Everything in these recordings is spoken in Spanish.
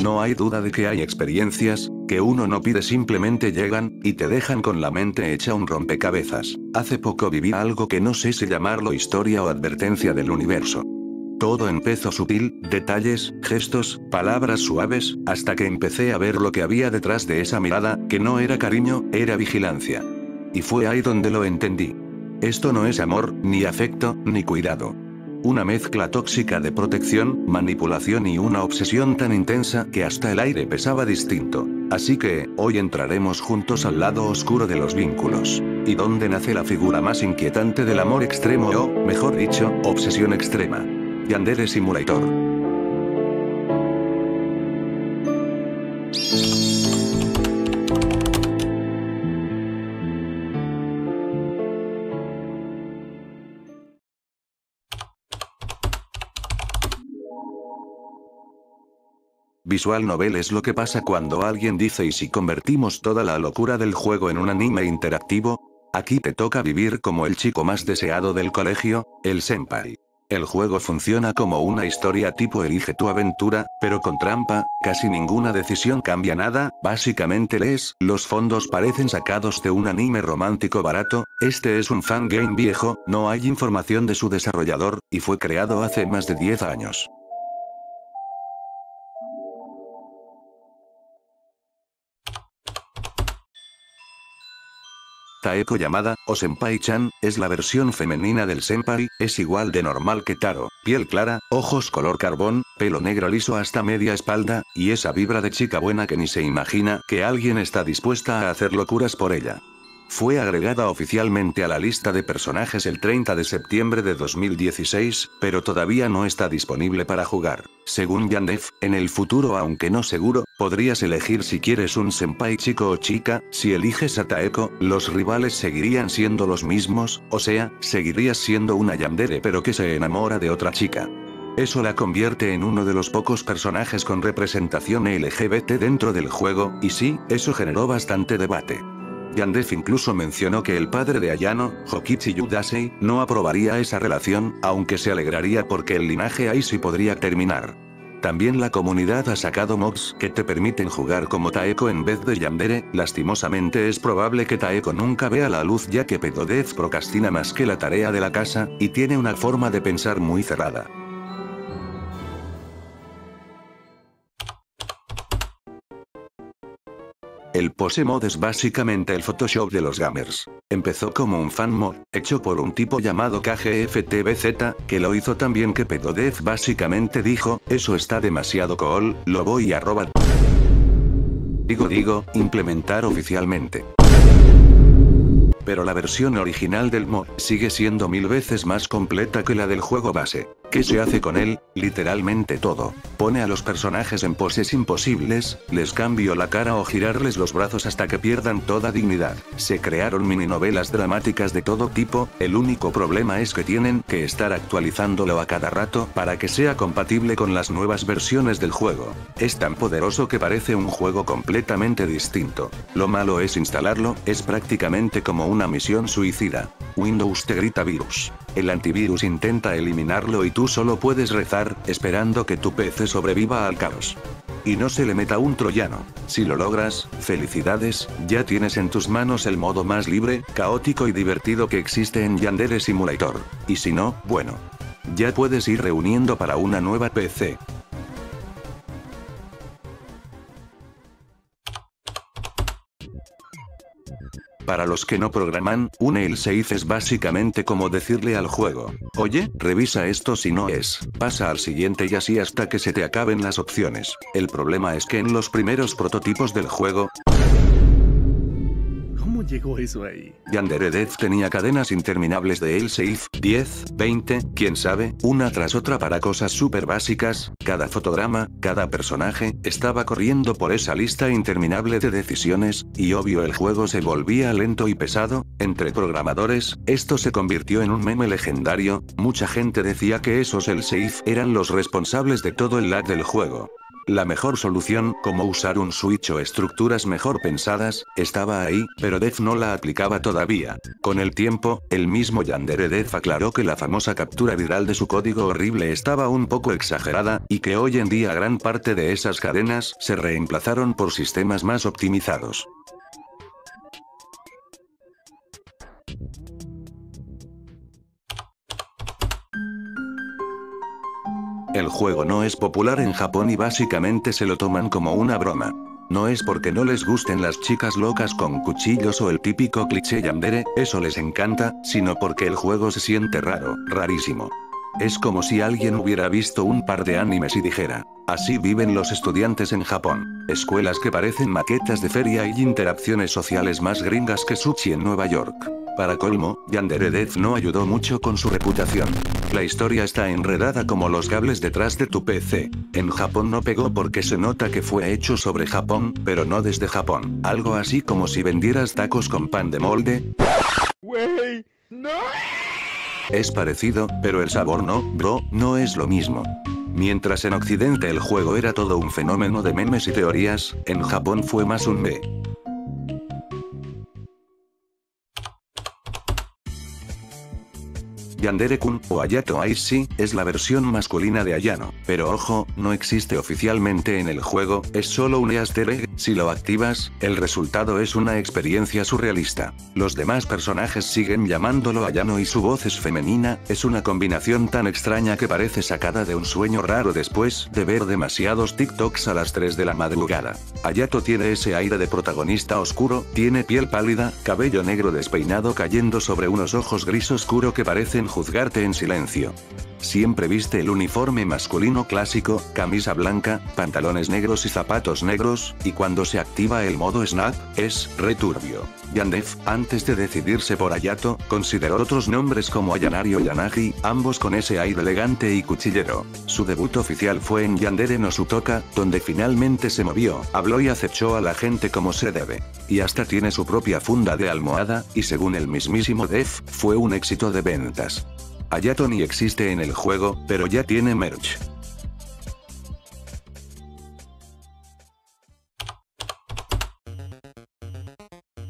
No hay duda de que hay experiencias que uno no pide, simplemente llegan y te dejan con la mente hecha un rompecabezas. Hace poco viví algo que no sé si llamarlo historia o advertencia del universo. Todo empezó sutil, detalles, gestos, palabras suaves, hasta que empecé a ver lo que había detrás de esa mirada, que no era cariño, era vigilancia. Y fue ahí donde lo entendí. Esto no es amor, ni afecto, ni cuidado. Una mezcla tóxica de protección, manipulación y una obsesión tan intensa que hasta el aire pesaba distinto. Así que, hoy entraremos juntos al lado oscuro de los vínculos. Y donde nace la figura más inquietante del amor extremo o, mejor dicho, obsesión extrema. Yandere Simulator. Visual novel es lo que pasa cuando alguien dice: ¿y si convertimos toda la locura del juego en un anime interactivo? Aquí te toca vivir como el chico más deseado del colegio, el senpai. El juego funciona como una historia tipo Elige tu aventura, pero con trampa, casi ninguna decisión cambia nada, básicamente lees, los fondos parecen sacados de un anime romántico barato, este es un fangame viejo, no hay información de su desarrollador, y fue creado hace más de 10 años. Taeko Yamada, o Senpai-chan, es la versión femenina del senpai, es igual de normal que Taro, piel clara, ojos color carbón, pelo negro liso hasta media espalda, y esa vibra de chica buena que ni se imagina que alguien está dispuesta a hacer locuras por ella. Fue agregada oficialmente a la lista de personajes el 30 de septiembre de 2016, pero todavía no está disponible para jugar. Según Yandef, en el futuro, aunque no seguro, podrías elegir si quieres un senpai chico o chica. Si eliges a Taeko, los rivales seguirían siendo los mismos, o sea, seguirías siendo una yandere pero que se enamora de otra chica. Eso la convierte en uno de los pocos personajes con representación LGBT dentro del juego, y sí, eso generó bastante debate. Yandef incluso mencionó que el padre de Ayano, Hokichi Yudasei, no aprobaría esa relación, aunque se alegraría porque el linaje ahí sí podría terminar. También la comunidad ha sacado mods que te permiten jugar como Taeko en vez de yandere. Lastimosamente es probable que Taeko nunca vea la luz, ya que Pedodez procrastina más que la tarea de la casa, y tiene una forma de pensar muy cerrada. El Pose Mod es básicamente el Photoshop de los gamers. Empezó como un fan mod, hecho por un tipo llamado KGFTBZ, que lo hizo tan bien que Pedodez básicamente dijo: eso está demasiado cool, lo voy a robar. Implementar oficialmente. Pero la versión original del mod sigue siendo 1000 veces más completa que la del juego base. ¿Qué se hace con él? Literalmente todo. Pone a los personajes en poses imposibles, les cambio la cara o girarles los brazos hasta que pierdan toda dignidad. Se crearon mini novelas dramáticas de todo tipo, el único problema es que tienen que estar actualizándolo a cada rato para que sea compatible con las nuevas versiones del juego. Es tan poderoso que parece un juego completamente distinto. Lo malo es instalarlo, es prácticamente como una misión suicida. Windows te grita virus. El antivirus intenta eliminarlo y tú solo puedes rezar, esperando que tu PC sobreviva al caos. Y no se le meta un troyano. Si lo logras, felicidades, ya tienes en tus manos el modo más libre, caótico y divertido que existe en Yandere Simulator. Y si no, bueno. Ya puedes ir reuniendo para una nueva PC. Para los que no programan, un fail safe es básicamente como decirle al juego: oye, revisa esto, si no es, pasa al siguiente y así hasta que se te acaben las opciones. El problema es que en los primeros prototipos del juego, ¿cómo llegó eso ahí? Yandere Death tenía cadenas interminables de failsafe, 10, 20, quién sabe, una tras otra para cosas súper básicas. Cada fotograma, cada personaje, estaba corriendo por esa lista interminable de decisiones, y obvio el juego se volvía lento y pesado. Entre programadores, esto se convirtió en un meme legendario. Mucha gente decía que esos failsafe eran los responsables de todo el lag del juego. La mejor solución, como usar un switch o estructuras mejor pensadas, estaba ahí, pero Def no la aplicaba todavía. Con el tiempo, el mismo Yandere Def aclaró que la famosa captura viral de su código horrible estaba un poco exagerada, y que hoy en día gran parte de esas cadenas se reemplazaron por sistemas más optimizados. El juego no es popular en Japón y básicamente se lo toman como una broma. No es porque no les gusten las chicas locas con cuchillos o el típico cliché yandere, eso les encanta, sino porque el juego se siente raro, rarísimo. Es como si alguien hubiera visto un par de animes y dijera, así viven los estudiantes en Japón. Escuelas que parecen maquetas de feria y interacciones sociales más gringas que sushi en Nueva York. Para colmo, Yandere Def no ayudó mucho con su reputación. La historia está enredada como los cables detrás de tu PC. En Japón no pegó porque se nota que fue hecho sobre Japón, pero no desde Japón. Algo así como si vendieras tacos con pan de molde. Wey, no. Es parecido, pero el sabor no, bro, no es lo mismo. Mientras en Occidente el juego era todo un fenómeno de memes y teorías, en Japón fue más un meh. Yandere-kun, o Ayato Aishi, es la versión masculina de Ayano, pero ojo, no existe oficialmente en el juego, es solo un easter egg. Si lo activas, el resultado es una experiencia surrealista. Los demás personajes siguen llamándolo Ayano y su voz es femenina, es una combinación tan extraña que parece sacada de un sueño raro después de ver demasiados TikToks a las 3 de la madrugada. Ayato tiene ese aire de protagonista oscuro, tiene piel pálida, cabello negro despeinado cayendo sobre unos ojos gris oscuro que parecen juzgarte en silencio. Siempre viste el uniforme masculino clásico, camisa blanca, pantalones negros y zapatos negros, y cuando se activa el modo Snap, es returbio. Yandef, antes de decidirse por Ayato, consideró otros nombres como Ayanari o Yanagi, ambos con ese aire elegante y cuchillero. Su debut oficial fue en Yandere no Sutoka, donde finalmente se movió, habló y acechó a la gente como se debe. Y hasta tiene su propia funda de almohada, y según el mismísimo Def, fue un éxito de ventas. Ayato ni existe en el juego, pero ya tiene merch.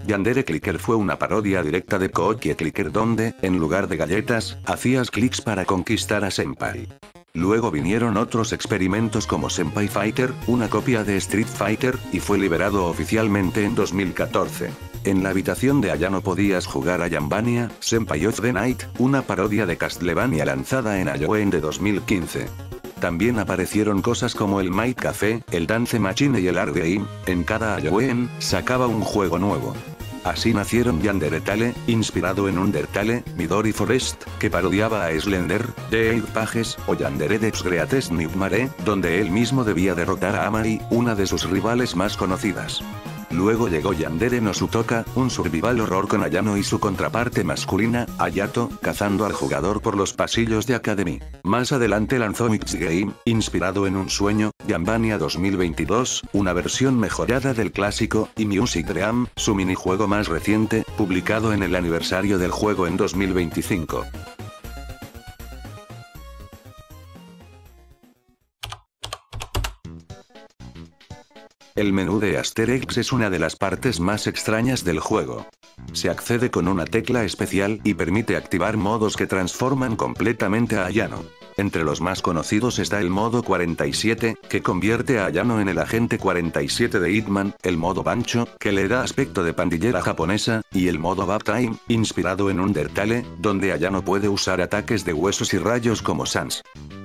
Yandere Clicker fue una parodia directa de Kookie Clicker donde, en lugar de galletas, hacías clics para conquistar a Senpai. Luego vinieron otros experimentos como Senpai Fighter, una copia de Street Fighter, y fue liberado oficialmente en 2014. En la habitación de Ayano podías jugar a Yambania, Senpai of the Night, una parodia de Castlevania lanzada en Halloween de 2015. También aparecieron cosas como el Might Café, el Dance Machine y el Art Game. En cada Halloween, sacaba un juego nuevo. Así nacieron Yandere Tale, inspirado en Undertale, Midori Forest, que parodiaba a Slender, The Eight Pages, o Yandere Deps Greatest Nightmare, donde él mismo debía derrotar a Amari, una de sus rivales más conocidas. Luego llegó Yandere no Sutoka, un survival horror con Ayano y su contraparte masculina, Ayato, cazando al jugador por los pasillos de Academy. Más adelante lanzó Mix Game, inspirado en un sueño, Yambania 2022, una versión mejorada del clásico, y Music Dream, su minijuego más reciente, publicado en el aniversario del juego en 2025. El menú de Asterix es una de las partes más extrañas del juego. Se accede con una tecla especial y permite activar modos que transforman completamente a Ayano. Entre los más conocidos está el modo 47, que convierte a Ayano en el agente 47 de Hitman, el modo Bancho, que le da aspecto de pandillera japonesa, y el modo Bad Time, inspirado en Undertale, donde Ayano puede usar ataques de huesos y rayos como Sans.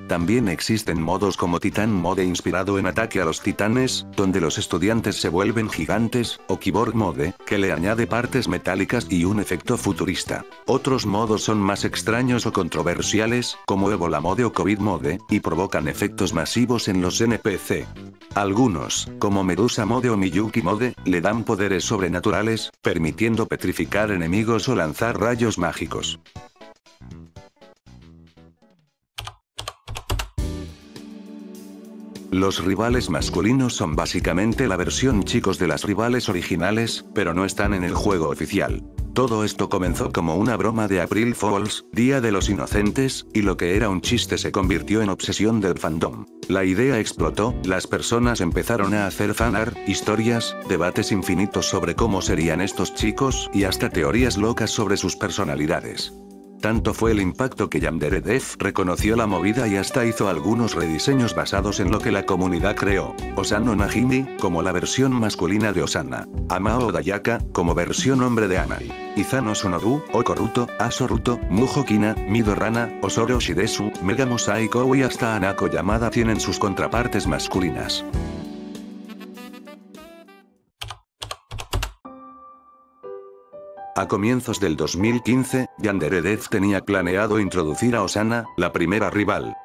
También existen modos como Titan Mode inspirado en Ataque a los Titanes, donde los estudiantes se vuelven gigantes, o Cyborg Mode, que le añade partes metálicas y un efecto futurista. Otros modos son más extraños o controversiales, como Ebola Mode o COVID Mode, y provocan efectos masivos en los NPC. Algunos, como Medusa Mode o Miyuki Mode, le dan poderes sobrenaturales, permitiendo petrificar enemigos o lanzar rayos mágicos. Los rivales masculinos son básicamente la versión chicos de las rivales originales, pero no están en el juego oficial. Todo esto comenzó como una broma de April Fools, Día de los Inocentes, y lo que era un chiste se convirtió en obsesión del fandom. La idea explotó, las personas empezaron a hacer fanart, historias, debates infinitos sobre cómo serían estos chicos, y hasta teorías locas sobre sus personalidades. Tanto fue el impacto que Yandere Dev reconoció la movida y hasta hizo algunos rediseños basados en lo que la comunidad creó. Osano Najimi, como la versión masculina de Osana. Amao Odayaka, como versión hombre de Amai. Izano Sonobu, Okoruto, Asoruto, Mujo-kina, Midorana, Osoro Shidesu, Mega Mosaiko y hasta Anako Yamada tienen sus contrapartes masculinas. A comienzos del 2015, Yandere Dev tenía planeado introducir a Osana, la primera rival.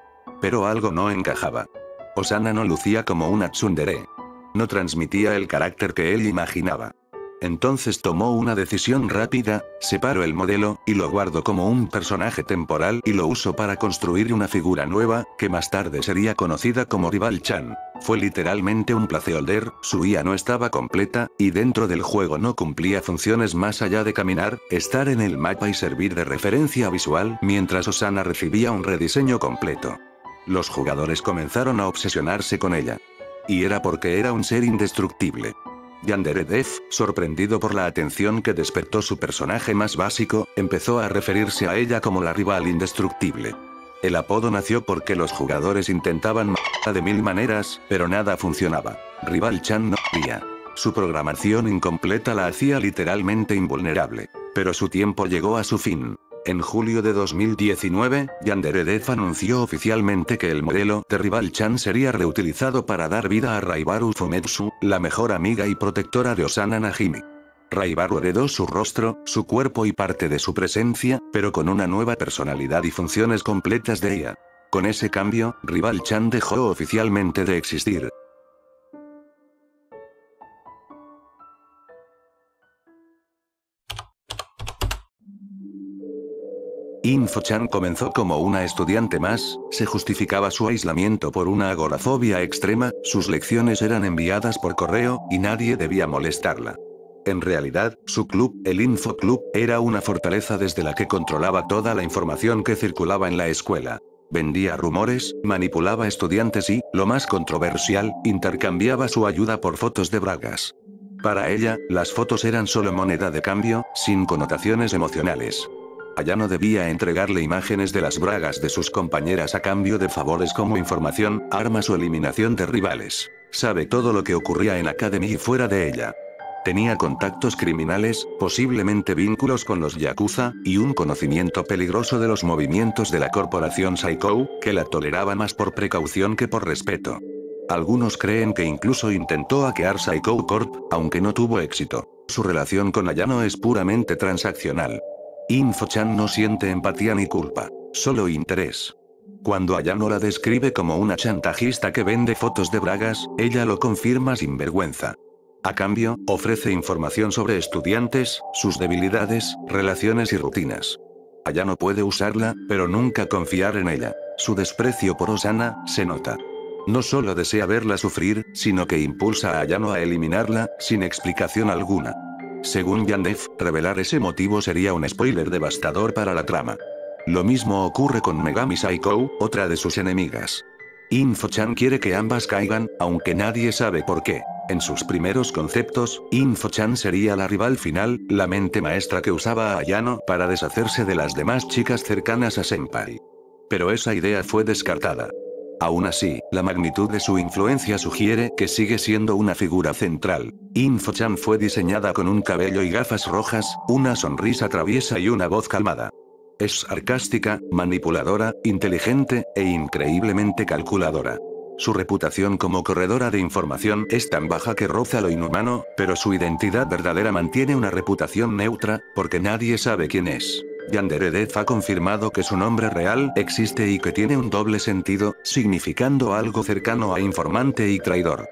Pero algo no encajaba. Osana no lucía como una tsundere. No transmitía el carácter que él imaginaba. Entonces tomó una decisión rápida, separó el modelo, y lo guardó como un personaje temporal y lo usó para construir una figura nueva, que más tarde sería conocida como Rival-chan. Fue literalmente un placeholder, su IA no estaba completa, y dentro del juego no cumplía funciones más allá de caminar, estar en el mapa y servir de referencia visual, mientras Osana recibía un rediseño completo. Los jugadores comenzaron a obsesionarse con ella. Y era porque era un ser indestructible. Yandere Dev, sorprendido por la atención que despertó su personaje más básico, empezó a referirse a ella como la rival indestructible. El apodo nació porque los jugadores intentaban matarla de mil maneras, pero nada funcionaba. Rival-chan no podía. Su programación incompleta la hacía literalmente invulnerable. Pero su tiempo llegó a su fin. En julio de 2019, Yandere Dev anunció oficialmente que el modelo de Rival-chan sería reutilizado para dar vida a Raibaru Fumetsu, la mejor amiga y protectora de Osana Najimi. Raibaru heredó su rostro, su cuerpo y parte de su presencia, pero con una nueva personalidad y funciones completas de ella. Con ese cambio, Rival-chan dejó oficialmente de existir. Info-chan comenzó como una estudiante más, se justificaba su aislamiento por una agorafobia extrema, sus lecciones eran enviadas por correo, y nadie debía molestarla. En realidad, su club, el Info Club, era una fortaleza desde la que controlaba toda la información que circulaba en la escuela. Vendía rumores, manipulaba estudiantes y, lo más controversial, intercambiaba su ayuda por fotos de bragas. Para ella, las fotos eran solo moneda de cambio, sin connotaciones emocionales. Ayano debía entregarle imágenes de las bragas de sus compañeras a cambio de favores como información, armas o eliminación de rivales. Sabe todo lo que ocurría en Academy y fuera de ella. Tenía contactos criminales, posiblemente vínculos con los Yakuza, y un conocimiento peligroso de los movimientos de la corporación Saiko, que la toleraba más por precaución que por respeto. Algunos creen que incluso intentó hackear Saiko Corp, aunque no tuvo éxito. Su relación con Ayano es puramente transaccional. Info-chan no siente empatía ni culpa, solo interés. Cuando Ayano la describe como una chantajista que vende fotos de bragas, ella lo confirma sin vergüenza. A cambio, ofrece información sobre estudiantes, sus debilidades, relaciones y rutinas. Ayano puede usarla, pero nunca confiar en ella. Su desprecio por Osana se nota. No solo desea verla sufrir, sino que impulsa a Ayano a eliminarla, sin explicación alguna. Según Yandev, revelar ese motivo sería un spoiler devastador para la trama. Lo mismo ocurre con Megami Saiko, otra de sus enemigas. Info-chan quiere que ambas caigan, aunque nadie sabe por qué. En sus primeros conceptos, Info-chan sería la rival final, la mente maestra que usaba a Ayano para deshacerse de las demás chicas cercanas a Senpai. Pero esa idea fue descartada. Aún así, la magnitud de su influencia sugiere que sigue siendo una figura central. Info-chan fue diseñada con un cabello y gafas rojas, una sonrisa traviesa y una voz calmada. Es sarcástica, manipuladora, inteligente, e increíblemente calculadora. Su reputación como corredora de información es tan baja que roza lo inhumano, pero su identidad verdadera mantiene una reputación neutra, porque nadie sabe quién es. Yandere Dev ha confirmado que su nombre real existe y que tiene un doble sentido, significando algo cercano a informante y traidor.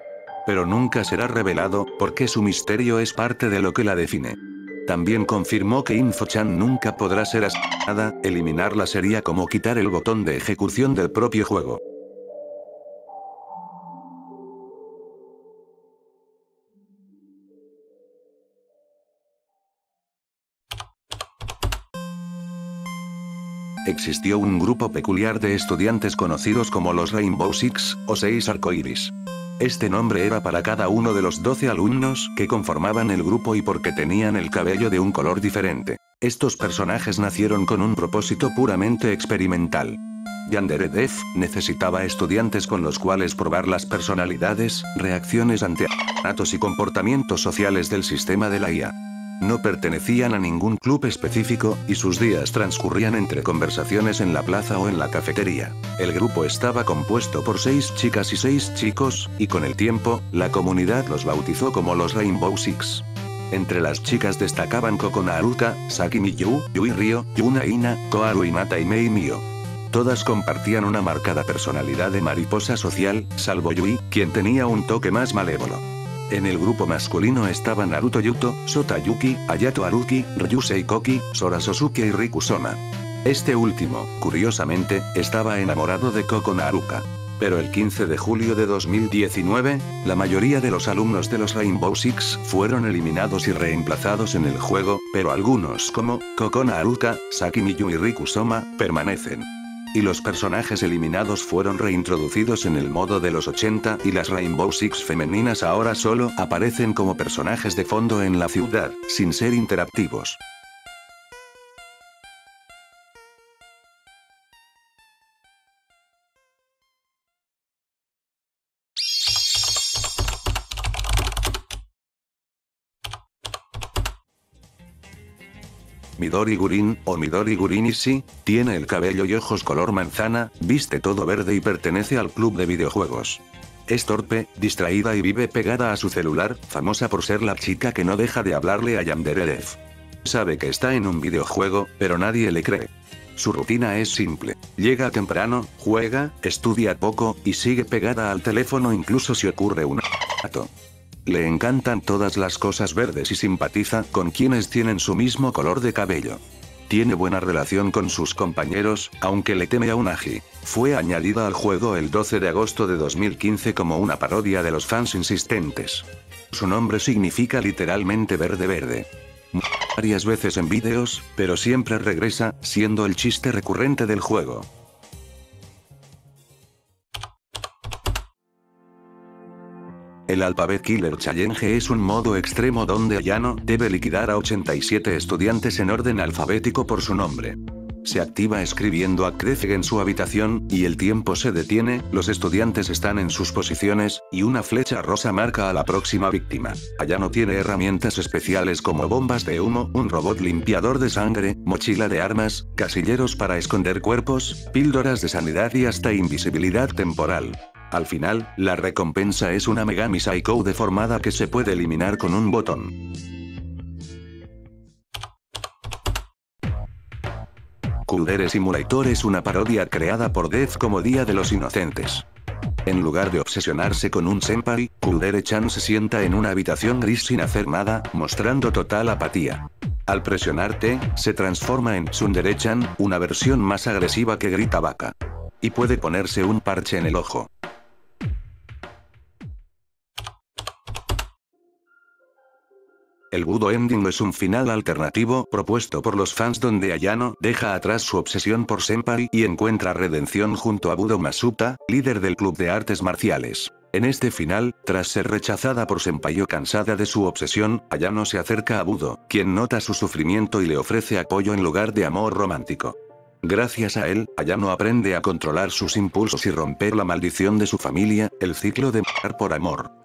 Pero nunca será revelado, porque su misterio es parte de lo que la define. También confirmó que Info-chan nunca podrá ser asesinada, eliminarla sería como quitar el botón de ejecución del propio juego. existió un grupo peculiar de estudiantes conocidos como los Rainbow Six, o 6 arcoíris. Este nombre era para cada uno de los 12 alumnos que conformaban el grupo y porque tenían el cabello de un color diferente. Estos personajes nacieron con un propósito puramente experimental. Yandere Dev necesitaba estudiantes con los cuales probar las personalidades, reacciones ante actos y comportamientos sociales del sistema de la IA. No pertenecían a ningún club específico, y sus días transcurrían entre conversaciones en la plaza o en la cafetería. El grupo estaba compuesto por 6 chicas y 6 chicos, y con el tiempo, la comunidad los bautizó como los Rainbow Six. Entre las chicas destacaban Kokona Haruka, Saki Miyu, Yui Ryo, Yuna Ina, Koharu Hinata y Mei Mio. Todas compartían una marcada personalidad de mariposa social, salvo Yui, quien tenía un toque más malévolo. En el grupo masculino estaban Naruto Yuto, Sota Yuki, Ayato Haruki, Ryusei Koki, Sora Sosuke y Riku Soma. Este último, curiosamente, estaba enamorado de Kokona Haruka. Pero el 15 de julio de 2019, la mayoría de los alumnos de los Rainbow Six fueron eliminados y reemplazados en el juego, pero algunos como Kokona Haruka, Saki Miyu y Riku Soma permanecen. Y los personajes eliminados fueron reintroducidos en el modo de los 80 y las Rainbow Six femeninas ahora solo aparecen como personajes de fondo en la ciudad, sin ser interactivos. Midori Gurin, o Midori Gurinishi, tiene el cabello y ojos color manzana, viste todo verde y pertenece al club de videojuegos. Es torpe, distraída y vive pegada a su celular, famosa por ser la chica que no deja de hablarle a Yandere Dev. Sabe que está en un videojuego, pero nadie le cree. Su rutina es simple. Llega temprano, juega, estudia poco, y sigue pegada al teléfono incluso si ocurre un rato. Le encantan todas las cosas verdes y simpatiza con quienes tienen su mismo color de cabello. Tiene buena relación con sus compañeros, aunque le teme a un Agi. Fue añadida al juego el 12 de agosto de 2015 como una parodia de los fans insistentes. Su nombre significa literalmente verde verde. Varias veces en vídeos, pero siempre regresa, siendo el chiste recurrente del juego. El Alphabet Killer Challenge es un modo extremo donde Ayano debe liquidar a 87 estudiantes en orden alfabético por su nombre. Se activa escribiendo a Krefeg en su habitación, y el tiempo se detiene, los estudiantes están en sus posiciones, y una flecha rosa marca a la próxima víctima. Ayano tiene herramientas especiales como bombas de humo, un robot limpiador de sangre, mochila de armas, casilleros para esconder cuerpos, píldoras de sanidad y hasta invisibilidad temporal. Al final, la recompensa es una Megami Psycho deformada que se puede eliminar con un botón. Kudere Simulator es una parodia creada por Dev como Día de los Inocentes. En lugar de obsesionarse con un senpai, Kudere-chan se sienta en una habitación gris sin hacer nada, mostrando total apatía. Al presionar T, se transforma en Tsundere-chan, una versión más agresiva que grita vaca. Y puede ponerse un parche en el ojo. El Budo Ending es un final alternativo propuesto por los fans donde Ayano deja atrás su obsesión por Senpai y encuentra redención junto a Budo Masuta, líder del club de artes marciales. En este final, tras ser rechazada por Senpai o cansada de su obsesión, Ayano se acerca a Budo, quien nota su sufrimiento y le ofrece apoyo en lugar de amor romántico. Gracias a él, Ayano aprende a controlar sus impulsos y romper la maldición de su familia, el ciclo de matar por amor.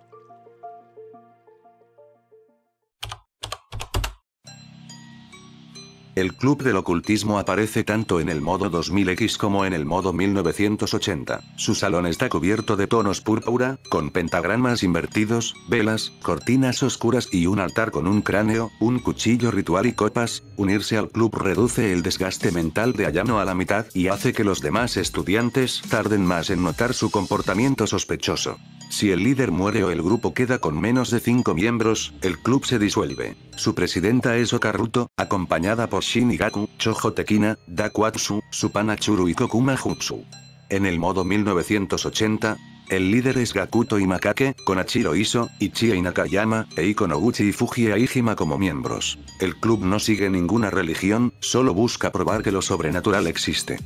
El Club del Ocultismo aparece tanto en el modo 2000X como en el modo 1980. Su salón está cubierto de tonos púrpura, con pentagramas invertidos, velas, cortinas oscuras y un altar con un cráneo, un cuchillo ritual y copas. Unirse al club reduce el desgaste mental de Ayano a la mitad y hace que los demás estudiantes tarden más en notar su comportamiento sospechoso. Si el líder muere o el grupo queda con menos de 5 miembros, el club se disuelve. Su presidenta es Okaruto, acompañada por Shinigaku, Chojo Tekina, Dakuatsu, Supana Churu y Kokuma Jutsu. En el modo 1980, El líder es Gakuto Imakake, con Achiro Iso, Ichie Nakayama, Eiko Noguchi y Fuji Aihima como miembros. El club no sigue ninguna religión, solo busca probar que lo sobrenatural existe.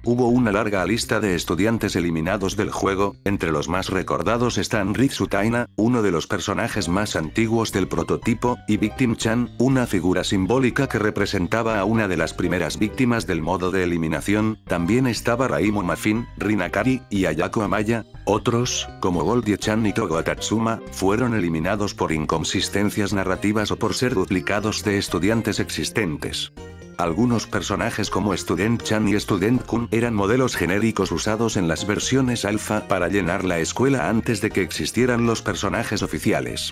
Hubo una larga lista de estudiantes eliminados del juego, entre los más recordados están Ritsu Taina, uno de los personajes más antiguos del prototipo, y Victim-chan, una figura simbólica que representaba a una de las primeras víctimas del modo de eliminación. También estaba Raimo Mafin, Rinakari, y Ayako Amaya. Otros, como Goldie-chan y Togo Atatsuma, fueron eliminados por inconsistencias narrativas o por ser duplicados de estudiantes existentes. Algunos personajes como Student-chan y Student-kun eran modelos genéricos usados en las versiones alfa para llenar la escuela antes de que existieran los personajes oficiales.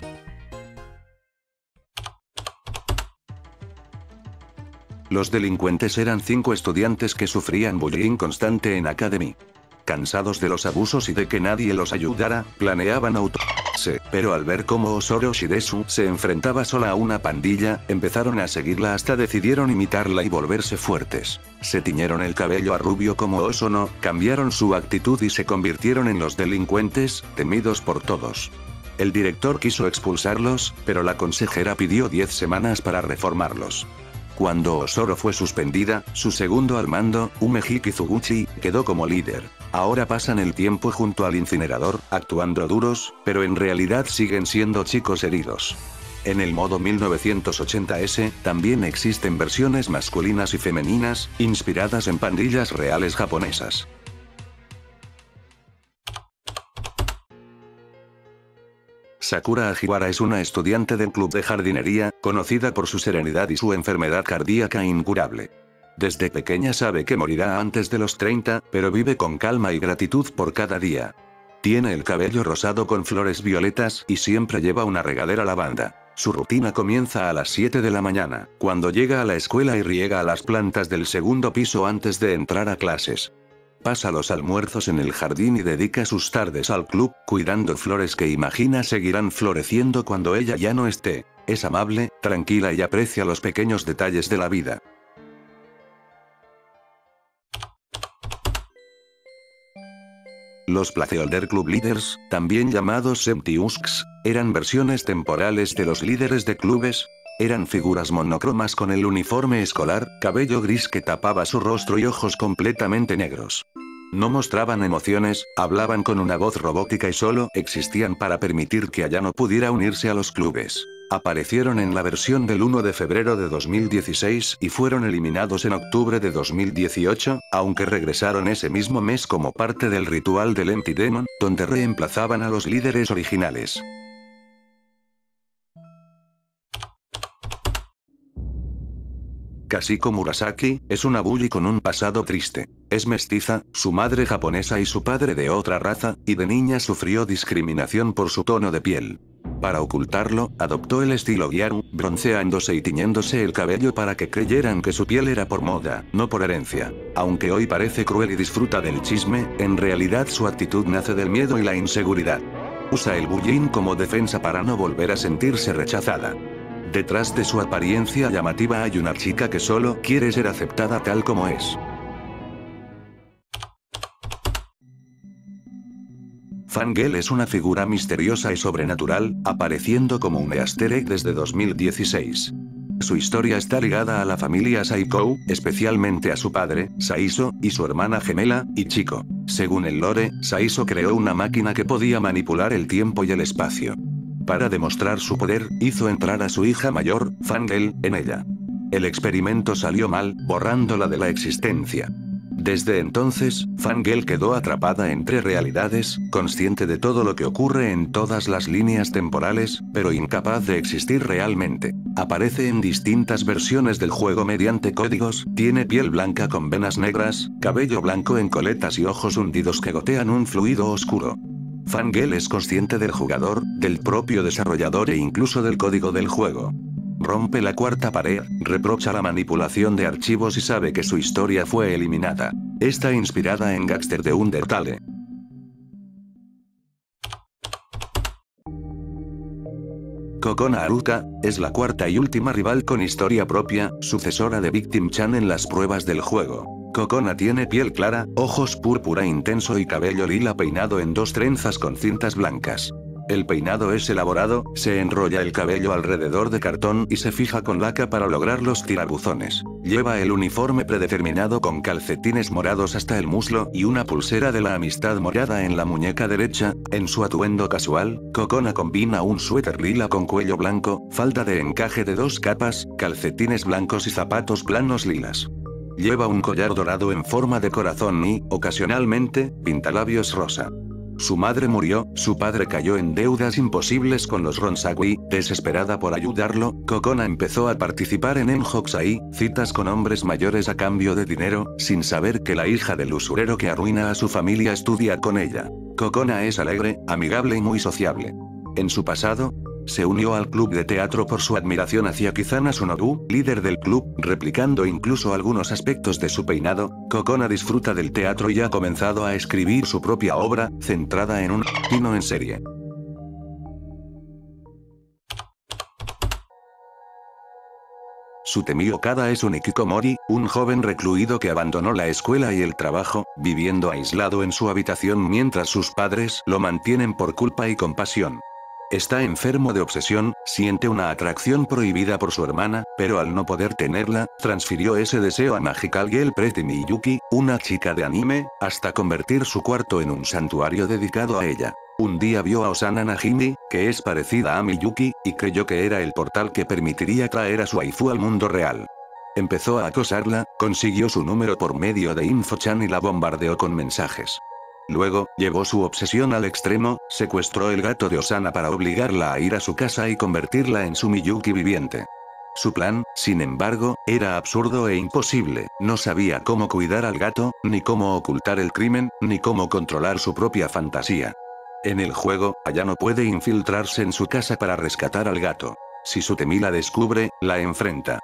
Los delincuentes eran 5 estudiantes que sufrían bullying constante en Academy. Cansados de los abusos y de que nadie los ayudara, planeaban automarse, pero al ver cómo Osoro Shidesu se enfrentaba sola a una pandilla, empezaron a seguirla hasta decidieron imitarla y volverse fuertes. Se tiñeron el cabello a rubio como Osono, cambiaron su actitud y se convirtieron en los delincuentes, temidos por todos. El director quiso expulsarlos, pero la consejera pidió 10 semanas para reformarlos. Cuando Osoro fue suspendida, su segundo al mando, Umeji Kizuguchi, quedó como líder. Ahora pasan el tiempo junto al incinerador, actuando duros, pero en realidad siguen siendo chicos heridos. En el modo 1980S, también existen versiones masculinas y femeninas, inspiradas en pandillas reales japonesas. Sakura Ajiwara es una estudiante del club de jardinería, conocida por su serenidad y su enfermedad cardíaca incurable. Desde pequeña sabe que morirá antes de los 30, pero vive con calma y gratitud por cada día. Tiene el cabello rosado con flores violetas y siempre lleva una regadera lavanda. Su rutina comienza a las 7 de la mañana, cuando llega a la escuela y riega a las plantas del segundo piso antes de entrar a clases. Pasa los almuerzos en el jardín y dedica sus tardes al club, cuidando flores que imagina seguirán floreciendo cuando ella ya no esté. Es amable, tranquila y aprecia los pequeños detalles de la vida. Los Placeholder Club Leaders, también llamados Septiusks, eran versiones temporales de los líderes de clubes. Eran figuras monocromas con el uniforme escolar, cabello gris que tapaba su rostro y ojos completamente negros. No mostraban emociones, hablaban con una voz robótica y solo existían para permitir que Ayano pudiera unirse a los clubes. Aparecieron en la versión del 1 de febrero de 2016 y fueron eliminados en octubre de 2018, aunque regresaron ese mismo mes como parte del ritual del Empty Demon, donde reemplazaban a los líderes originales. Kashiko Murasaki, es una bully con un pasado triste. Es mestiza, su madre japonesa y su padre de otra raza, y de niña sufrió discriminación por su tono de piel. Para ocultarlo, adoptó el estilo Gyaru, bronceándose y tiñéndose el cabello para que creyeran que su piel era por moda, no por herencia. Aunque hoy parece cruel y disfruta del chisme, en realidad su actitud nace del miedo y la inseguridad. Usa el bullying como defensa para no volver a sentirse rechazada. Detrás de su apariencia llamativa hay una chica que solo quiere ser aceptada tal como es. Fangirl es una figura misteriosa y sobrenatural, apareciendo como un easter egg desde 2016. Su historia está ligada a la familia Saikou, especialmente a su padre, Saiso, y su hermana gemela, Ichiko. Según el lore, Saiso creó una máquina que podía manipular el tiempo y el espacio. Para demostrar su poder, hizo entrar a su hija mayor, Fangirl, en ella. El experimento salió mal, borrándola de la existencia. Desde entonces, Fangirl quedó atrapada entre realidades, consciente de todo lo que ocurre en todas las líneas temporales, pero incapaz de existir realmente. Aparece en distintas versiones del juego mediante códigos, tiene piel blanca con venas negras, cabello blanco en coletas y ojos hundidos que gotean un fluido oscuro. Fangirl es consciente del jugador, del propio desarrollador e incluso del código del juego. Rompe la cuarta pared, reprocha la manipulación de archivos y sabe que su historia fue eliminada. Está inspirada en Gangster de Undertale. Kokona Haruka es la cuarta y última rival con historia propia, sucesora de Victim Chan en las pruebas del juego. Kokona tiene piel clara, ojos púrpura intenso y cabello lila peinado en 2 trenzas con cintas blancas. El peinado es elaborado, se enrolla el cabello alrededor de cartón y se fija con laca para lograr los tirabuzones. Lleva el uniforme predeterminado con calcetines morados hasta el muslo y una pulsera de la amistad morada en la muñeca derecha. En su atuendo casual, Kokona combina un suéter lila con cuello blanco, falda de encaje de 2 capas, calcetines blancos y zapatos planos lilas. Lleva un collar dorado en forma de corazón y, ocasionalmente, pintalabios rosa. Su madre murió, su padre cayó en deudas imposibles con los Ronsaku y, desesperada por ayudarlo, Kokona empezó a participar en Enhokusai, citas con hombres mayores a cambio de dinero, sin saber que la hija del usurero que arruina a su familia estudia con ella. Kokona es alegre, amigable y muy sociable. En su pasado, se unió al club de teatro por su admiración hacia Kizuna Tsunobu, líder del club, replicando incluso algunos aspectos de su peinado. Kokona disfruta del teatro y ha comenzado a escribir su propia obra, centrada en un asesino en serie. Sutemi Okada es un hikikomori, un joven recluido que abandonó la escuela y el trabajo, viviendo aislado en su habitación mientras sus padres lo mantienen por culpa y compasión. Está enfermo de obsesión, siente una atracción prohibida por su hermana, pero al no poder tenerla, transfirió ese deseo a Magical Girl Pretty Miyuki, una chica de anime, hasta convertir su cuarto en un santuario dedicado a ella. Un día vio a Osana Najimi, que es parecida a Miyuki, y creyó que era el portal que permitiría traer a su waifu al mundo real. Empezó a acosarla, consiguió su número por medio de InfoChan y la bombardeó con mensajes. Luego, llevó su obsesión al extremo, secuestró el gato de Osana para obligarla a ir a su casa y convertirla en su Miyuki viviente. Su plan, sin embargo, era absurdo e imposible, no sabía cómo cuidar al gato, ni cómo ocultar el crimen, ni cómo controlar su propia fantasía. En el juego, Ayano puede infiltrarse en su casa para rescatar al gato. Si Sutemi la descubre, la enfrenta.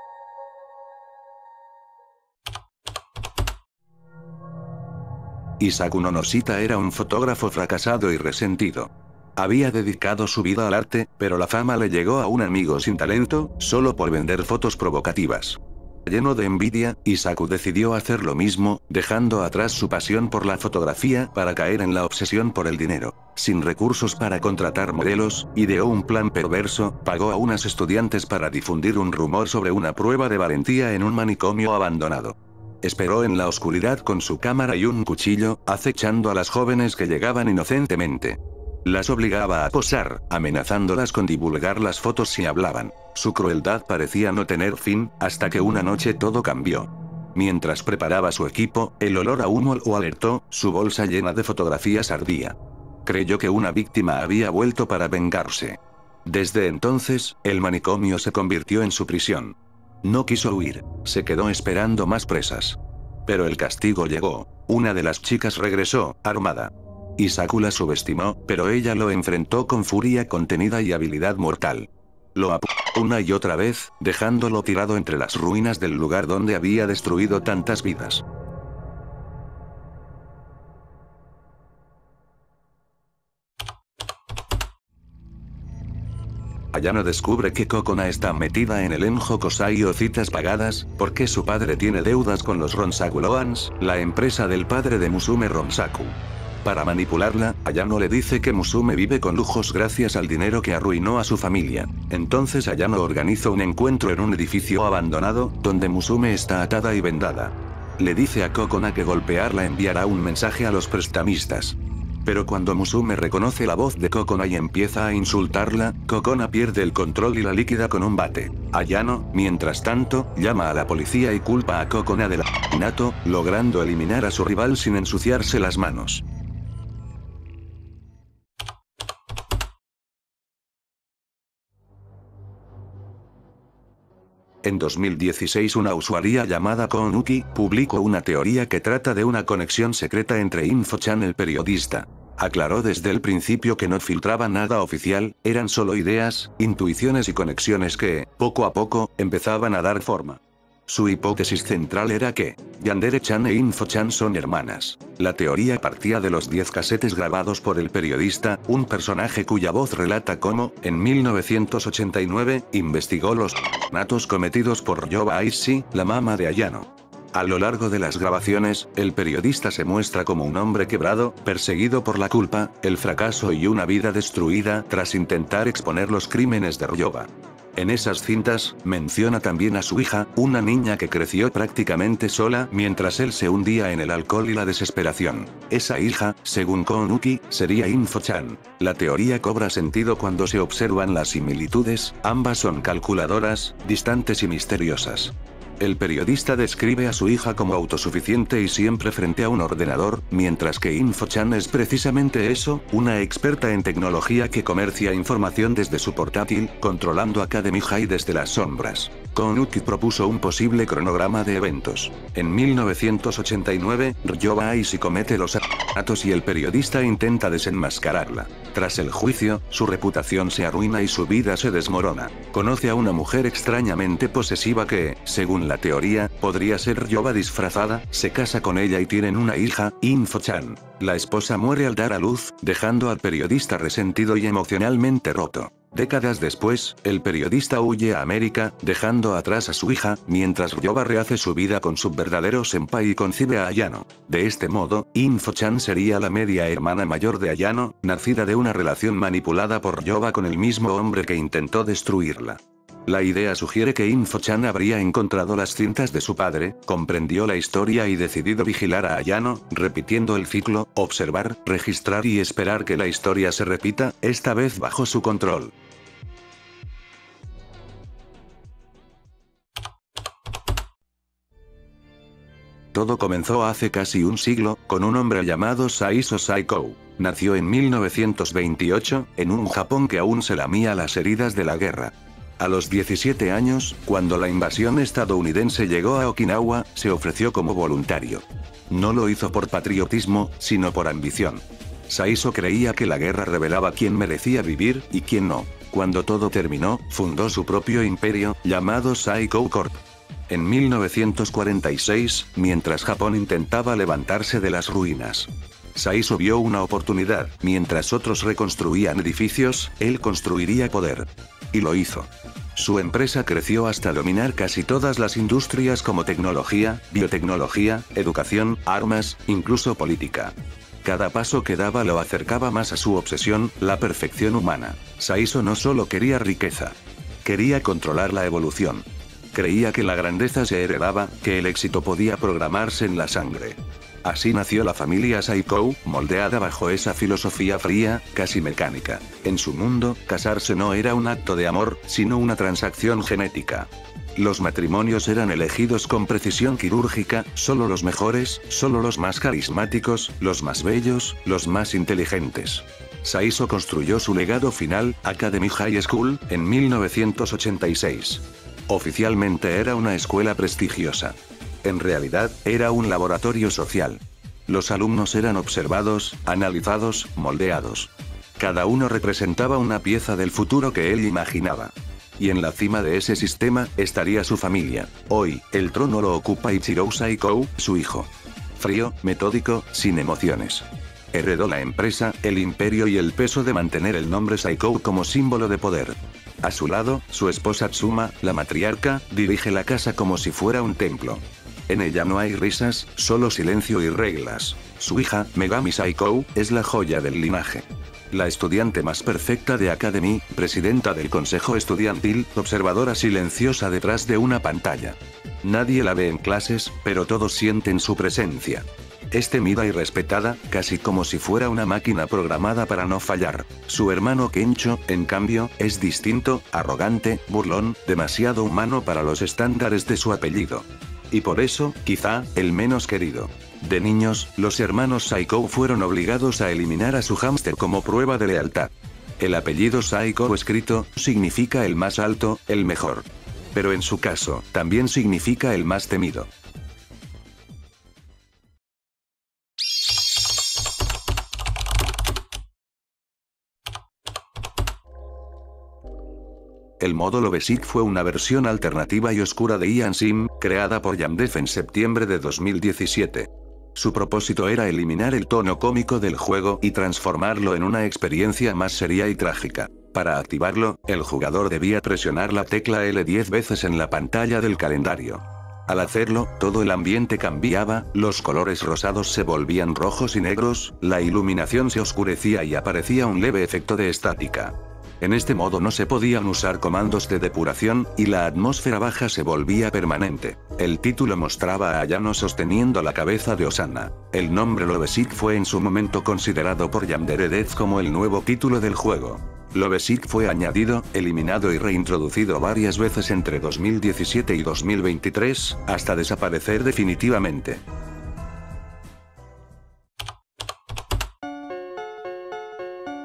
Isaku Nonoshita era un fotógrafo fracasado y resentido. Había dedicado su vida al arte, pero la fama le llegó a un amigo sin talento, solo por vender fotos provocativas. Lleno de envidia, Isaku decidió hacer lo mismo, dejando atrás su pasión por la fotografía para caer en la obsesión por el dinero. Sin recursos para contratar modelos, ideó un plan perverso, pagó a unas estudiantes para difundir un rumor sobre una prueba de valentía en un manicomio abandonado. Esperó en la oscuridad con su cámara y un cuchillo, acechando a las jóvenes que llegaban inocentemente. Las obligaba a posar, amenazándolas con divulgar las fotos si hablaban. Su crueldad parecía no tener fin, hasta que una noche todo cambió. Mientras preparaba su equipo, el olor a humo lo alertó, su bolsa llena de fotografías ardía. Creyó que una víctima había vuelto para vengarse. Desde entonces, el manicomio se convirtió en su prisión. No quiso huir, se quedó esperando más presas. Pero el castigo llegó. Una de las chicas regresó, armada. Isaku la subestimó, pero ella lo enfrentó con furia contenida y habilidad mortal. Lo apuñaló una y otra vez, dejándolo tirado entre las ruinas del lugar donde había destruido tantas vidas. Ayano descubre que Kokona está metida en el Enhokusai o citas pagadas, porque su padre tiene deudas con los Ronsaku Loans, la empresa del padre de Musume Ronsaku. Para manipularla, Ayano le dice que Musume vive con lujos gracias al dinero que arruinó a su familia. Entonces Ayano organiza un encuentro en un edificio abandonado, donde Musume está atada y vendada. Le dice a Kokona que golpearla enviará un mensaje a los prestamistas. Pero cuando Musume reconoce la voz de Kokona y empieza a insultarla, Kokona pierde el control y la liquida con un bate. Ayano, mientras tanto, llama a la policía y culpa a Kokona del asesinato, logrando eliminar a su rival sin ensuciarse las manos. En 2016 una usuaria llamada Konuki publicó una teoría que trata de una conexión secreta entre InfoChan y el periodista. Aclaró desde el principio que no filtraba nada oficial, eran solo ideas, intuiciones y conexiones que, poco a poco, empezaban a dar forma. Su hipótesis central era que Yandere-chan e Info-chan son hermanas. La teoría partía de los 10 casetes grabados por el periodista, un personaje cuya voz relata cómo, en 1989, investigó los asesinatos cometidos por Ryoba Aishi, la mamá de Ayano. A lo largo de las grabaciones, el periodista se muestra como un hombre quebrado, perseguido por la culpa, el fracaso y una vida destruida tras intentar exponer los crímenes de Ryoba. En esas cintas, menciona también a su hija, una niña que creció prácticamente sola mientras él se hundía en el alcohol y la desesperación. Esa hija, según Konuki, sería Info-chan. La teoría cobra sentido cuando se observan las similitudes, ambas son calculadoras, distantes y misteriosas. El periodista describe a su hija como autosuficiente y siempre frente a un ordenador, mientras que Info-chan es precisamente eso, una experta en tecnología que comercia información desde su portátil, controlando Academy High desde las sombras. Konuki propuso un posible cronograma de eventos. En 1989, Ryoba Aishi comete los asesinatos y el periodista intenta desenmascararla. Tras el juicio, su reputación se arruina y su vida se desmorona. Conoce a una mujer extrañamente posesiva que, según la teoría, podría ser Ryoba disfrazada, se casa con ella y tienen una hija, Info-chan. La esposa muere al dar a luz, dejando al periodista resentido y emocionalmente roto. Décadas después, el periodista huye a América, dejando atrás a su hija, mientras Ryoba rehace su vida con su verdadero senpai y concibe a Ayano. De este modo, Info-chan sería la media hermana mayor de Ayano, nacida de una relación manipulada por Ryoba con el mismo hombre que intentó destruirla. La idea sugiere que Info-chan habría encontrado las cintas de su padre, comprendió la historia y decidido vigilar a Ayano, repitiendo el ciclo, observar, registrar y esperar que la historia se repita, esta vez bajo su control. Todo comenzó hace casi un siglo, con un hombre llamado Saiso Saikou. Nació en 1928, en un Japón que aún se lamía las heridas de la guerra. A los 17 años, cuando la invasión estadounidense llegó a Okinawa, se ofreció como voluntario. No lo hizo por patriotismo, sino por ambición. Saiso creía que la guerra revelaba quién merecía vivir, y quién no. Cuando todo terminó, fundó su propio imperio, llamado Saikou Corp. En 1946, mientras Japón intentaba levantarse de las ruinas, Saiso vio una oportunidad, mientras otros reconstruían edificios, él construiría poder. Y lo hizo. Su empresa creció hasta dominar casi todas las industrias como tecnología, biotecnología, educación, armas, incluso política. Cada paso que daba lo acercaba más a su obsesión, la perfección humana. Saiso no solo quería riqueza. Quería controlar la evolución. Creía que la grandeza se heredaba, que el éxito podía programarse en la sangre. Así nació la familia Saikou, moldeada bajo esa filosofía fría, casi mecánica. En su mundo, casarse no era un acto de amor, sino una transacción genética. Los matrimonios eran elegidos con precisión quirúrgica, solo los mejores, solo los más carismáticos, los más bellos, los más inteligentes. Saiso construyó su legado final, Academy High School, en 1986. Oficialmente era una escuela prestigiosa. En realidad, era un laboratorio social. Los alumnos eran observados, analizados, moldeados. Cada uno representaba una pieza del futuro que él imaginaba. Y en la cima de ese sistema, estaría su familia. Hoy, el trono lo ocupa Ichiro Saikou, su hijo. Frío, metódico, sin emociones. Heredó la empresa, el imperio y el peso de mantener el nombre Saikou como símbolo de poder. A su lado, su esposa Tsuma, la matriarca, dirige la casa como si fuera un templo. En ella no hay risas, solo silencio y reglas. Su hija, Megami Saikou, es la joya del linaje. La estudiante más perfecta de Academy, presidenta del consejo estudiantil, observadora silenciosa detrás de una pantalla. Nadie la ve en clases, pero todos sienten su presencia. Es temida y respetada, casi como si fuera una máquina programada para no fallar. Su hermano Kencho, en cambio, es distinto, arrogante, burlón, demasiado humano para los estándares de su apellido. Y por eso, quizá, el menos querido. De niños, los hermanos Saikou fueron obligados a eliminar a su hámster como prueba de lealtad. El apellido Saikou escrito, significa el más alto, el mejor. Pero en su caso, también significa el más temido. El modo Lovesick fue una versión alternativa y oscura de Ian Sim, creada por Yamdev en septiembre de 2017. Su propósito era eliminar el tono cómico del juego y transformarlo en una experiencia más seria y trágica. Para activarlo, el jugador debía presionar la tecla L 10 veces en la pantalla del calendario. Al hacerlo, todo el ambiente cambiaba, los colores rosados se volvían rojos y negros, la iluminación se oscurecía y aparecía un leve efecto de estática. En este modo no se podían usar comandos de depuración, y la atmósfera baja se volvía permanente. El título mostraba a Ayano sosteniendo la cabeza de Osana. El nombre Lovesick fue en su momento considerado por Yamderedez como el nuevo título del juego. Lovesick fue añadido, eliminado y reintroducido varias veces entre 2017 y 2023, hasta desaparecer definitivamente.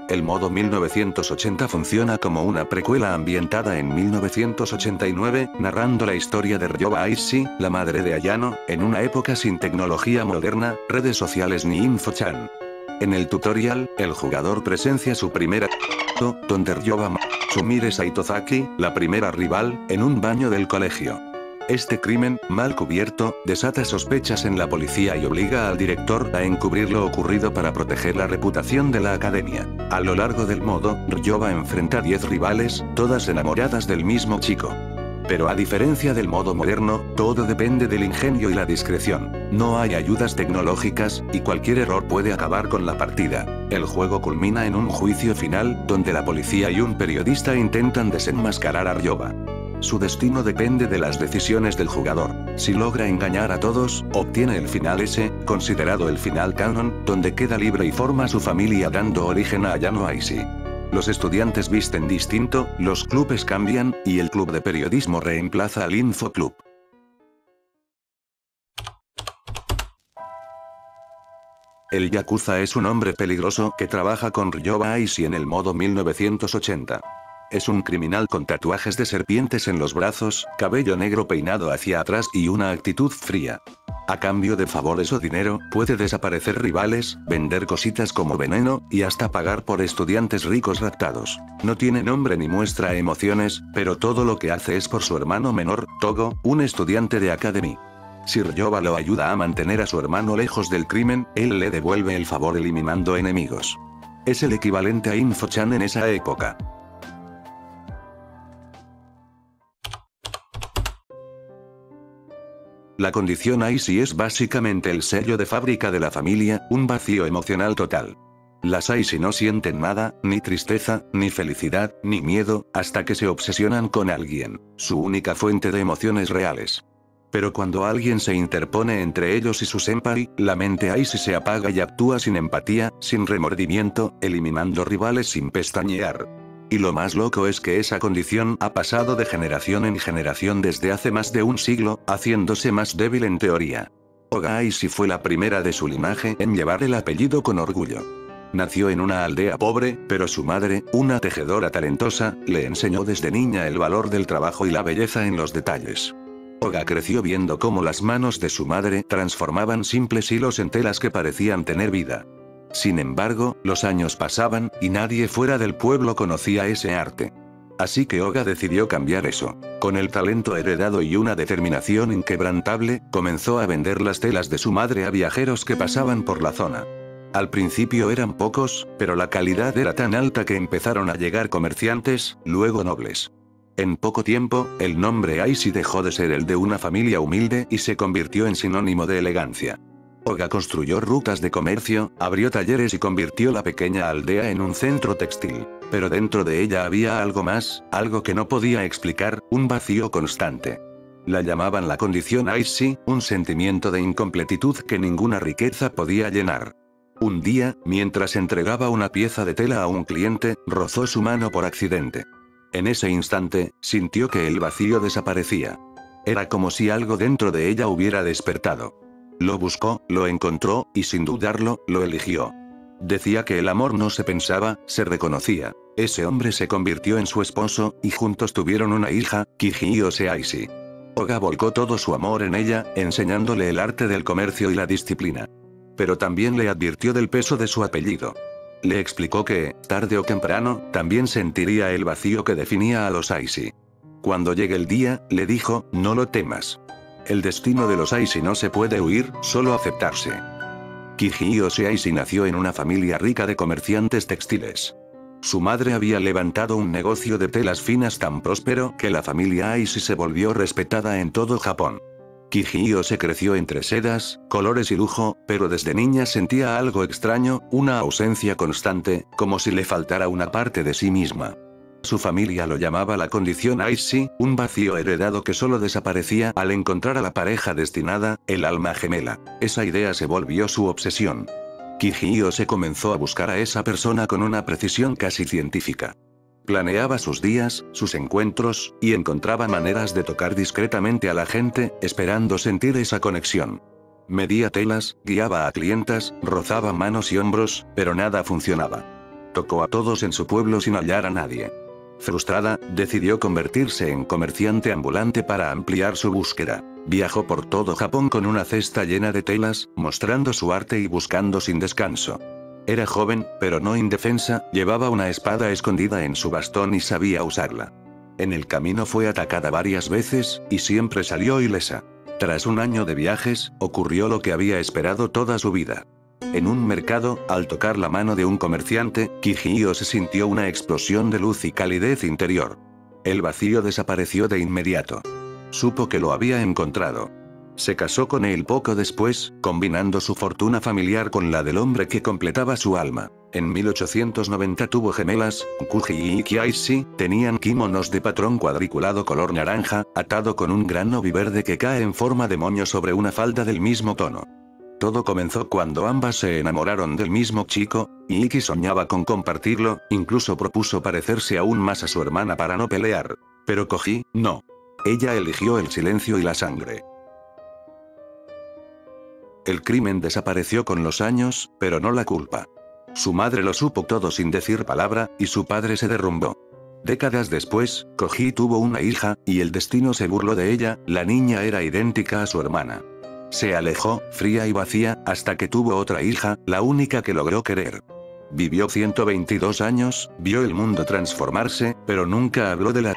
El modo 1980 funciona como una precuela ambientada en 1989, narrando la historia de Ryoba Aishi, la madre de Ayano, en una época sin tecnología moderna, redes sociales ni infochan. En el tutorial, el jugador presencia su primera donde Ryoba Sumire Saitozaki, la primera rival, en un baño del colegio. Este crimen, mal cubierto, desata sospechas en la policía y obliga al director a encubrir lo ocurrido para proteger la reputación de la academia. A lo largo del modo, Ryoba enfrenta 10 rivales, todas enamoradas del mismo chico. Pero a diferencia del modo moderno, todo depende del ingenio y la discreción. No hay ayudas tecnológicas, y cualquier error puede acabar con la partida. El juego culmina en un juicio final, donde la policía y un periodista intentan desenmascarar a Ryoba. Su destino depende de las decisiones del jugador. Si logra engañar a todos, obtiene el final S, considerado el final canon, donde queda libre y forma su familia dando origen a Ayano Aishi. Los estudiantes visten distinto, los clubes cambian, y el club de periodismo reemplaza al Infoclub. El Yakuza es un hombre peligroso que trabaja con Ryoba Aishi en el modo 1980. Es un criminal con tatuajes de serpientes en los brazos, cabello negro peinado hacia atrás y una actitud fría. A cambio de favores o dinero, puede desaparecer rivales, vender cositas como veneno, y hasta pagar por estudiantes ricos raptados. No tiene nombre ni muestra emociones, pero todo lo que hace es por su hermano menor, Togo, un estudiante de Academy. Si Ryoba lo ayuda a mantener a su hermano lejos del crimen, él le devuelve el favor eliminando enemigos. Es el equivalente a Infochan en esa época. La condición Aishi es básicamente el sello de fábrica de la familia, un vacío emocional total. Las Aishi no sienten nada, ni tristeza, ni felicidad, ni miedo, hasta que se obsesionan con alguien, su única fuente de emociones reales. Pero cuando alguien se interpone entre ellos y su senpai, la mente Aishi se apaga y actúa sin empatía, sin remordimiento, eliminando rivales sin pestañear. Y lo más loco es que esa condición ha pasado de generación en generación desde hace más de un siglo, haciéndose más débil en teoría. Oga Aishi fue la primera de su linaje en llevar el apellido con orgullo. Nació en una aldea pobre, pero su madre, una tejedora talentosa, le enseñó desde niña el valor del trabajo y la belleza en los detalles. Oga creció viendo cómo las manos de su madre transformaban simples hilos en telas que parecían tener vida. Sin embargo, los años pasaban, y nadie fuera del pueblo conocía ese arte. Así que Oga decidió cambiar eso. Con el talento heredado y una determinación inquebrantable, comenzó a vender las telas de su madre a viajeros que pasaban por la zona. Al principio eran pocos, pero la calidad era tan alta que empezaron a llegar comerciantes, luego nobles. En poco tiempo, el nombre Aishi dejó de ser el de una familia humilde y se convirtió en sinónimo de elegancia. Oga construyó rutas de comercio, abrió talleres y convirtió la pequeña aldea en un centro textil. Pero dentro de ella había algo más, algo que no podía explicar, un vacío constante. La llamaban la condición Aishi, un sentimiento de incompletitud que ninguna riqueza podía llenar. Un día, mientras entregaba una pieza de tela a un cliente, rozó su mano por accidente. En ese instante, sintió que el vacío desaparecía. Era como si algo dentro de ella hubiera despertado. Lo buscó, lo encontró, y sin dudarlo, lo eligió. Decía que el amor no se pensaba, se reconocía. Ese hombre se convirtió en su esposo, y juntos tuvieron una hija, Kijiose Aishi. Oga volcó todo su amor en ella, enseñándole el arte del comercio y la disciplina. Pero también le advirtió del peso de su apellido. le explicó que, tarde o temprano, también sentiría el vacío que definía a los Aishi. Cuando llegue el día, le dijo, no lo temas. El destino de los Aishi no se puede huir, solo aceptarse. Kijiyoshi Aishi nació en una familia rica de comerciantes textiles. Su madre había levantado un negocio de telas finas tan próspero que la familia Aishi se volvió respetada en todo Japón. Kijiyoshi creció entre sedas, colores y lujo, pero desde niña sentía algo extraño, una ausencia constante, como si le faltara una parte de sí misma. Su familia lo llamaba la condición Aishi, un vacío heredado que solo desaparecía al encontrar a la pareja destinada, el alma gemela. Esa idea se volvió su obsesión. Kijiyoshi comenzó a buscar a esa persona con una precisión casi científica. Planeaba sus días, sus encuentros, y encontraba maneras de tocar discretamente a la gente, esperando sentir esa conexión. Medía telas, guiaba a clientas, rozaba manos y hombros, pero nada funcionaba. Tocó a todos en su pueblo sin hallar a nadie. Frustrada, decidió convertirse en comerciante ambulante para ampliar su búsqueda. Viajó por todo Japón con una cesta llena de telas, mostrando su arte y buscando sin descanso. Era joven, pero no indefensa, llevaba una espada escondida en su bastón y sabía usarla. En el camino fue atacada varias veces, y siempre salió ilesa. Tras un año de viajes, ocurrió lo que había esperado toda su vida. En un mercado, al tocar la mano de un comerciante, Kijiyoshi sintió una explosión de luz y calidez interior. El vacío desapareció de inmediato. Supo que lo había encontrado. Se casó con él poco después, combinando su fortuna familiar con la del hombre que completaba su alma. En 1890 tuvo gemelas, Kuji y Kiaishi, tenían kimonos de patrón cuadriculado color naranja, atado con un gran obi verde que cae en forma de moño sobre una falda del mismo tono. Todo comenzó cuando ambas se enamoraron del mismo chico, y Iki soñaba con compartirlo, incluso propuso parecerse aún más a su hermana para no pelear. Pero Koji, no. Ella eligió el silencio y la sangre. El crimen desapareció con los años, pero no la culpa. Su madre lo supo todo sin decir palabra, y su padre se derrumbó. Décadas después, Koji tuvo una hija, y el destino se burló de ella, la niña era idéntica a su hermana. Se alejó, fría y vacía, hasta que tuvo otra hija, la única que logró querer. Vivió 122 años, vio el mundo transformarse, pero nunca habló de la...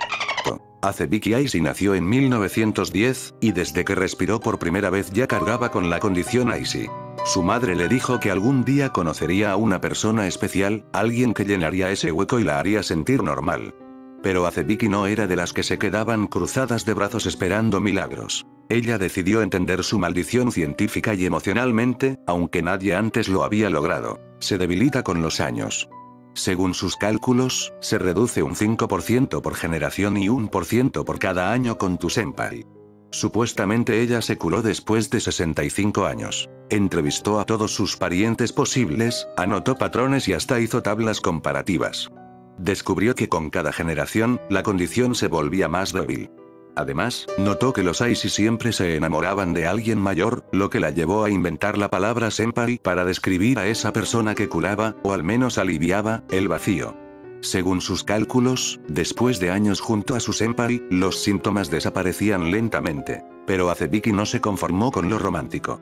Azebiki Aishi nació en 1910, y desde que respiró por primera vez ya cargaba con la condición Aishi. Su madre le dijo que algún día conocería a una persona especial, alguien que llenaría ese hueco y la haría sentir normal. Pero Azebiki no era de las que se quedaban cruzadas de brazos esperando milagros. Ella decidió entender su maldición científica y emocionalmente, aunque nadie antes lo había logrado. Se debilita con los años. Según sus cálculos, se reduce un 5% por generación y 1% por cada año con tu senpai. Supuestamente ella se curó después de 65 años. Entrevistó a todos sus parientes posibles, anotó patrones y hasta hizo tablas comparativas. Descubrió que con cada generación, la condición se volvía más débil. Además, notó que los Aishi siempre se enamoraban de alguien mayor, lo que la llevó a inventar la palabra senpai para describir a esa persona que curaba, o al menos aliviaba, el vacío. Según sus cálculos, después de años junto a su senpai, los síntomas desaparecían lentamente. Pero Azebiki no se conformó con lo romántico.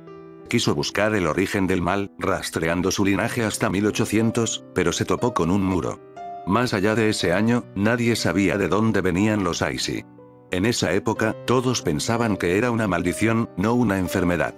Quiso buscar el origen del mal, rastreando su linaje hasta 1800, pero se topó con un muro. Más allá de ese año, nadie sabía de dónde venían los Aishi. En esa época, todos pensaban que era una maldición, no una enfermedad.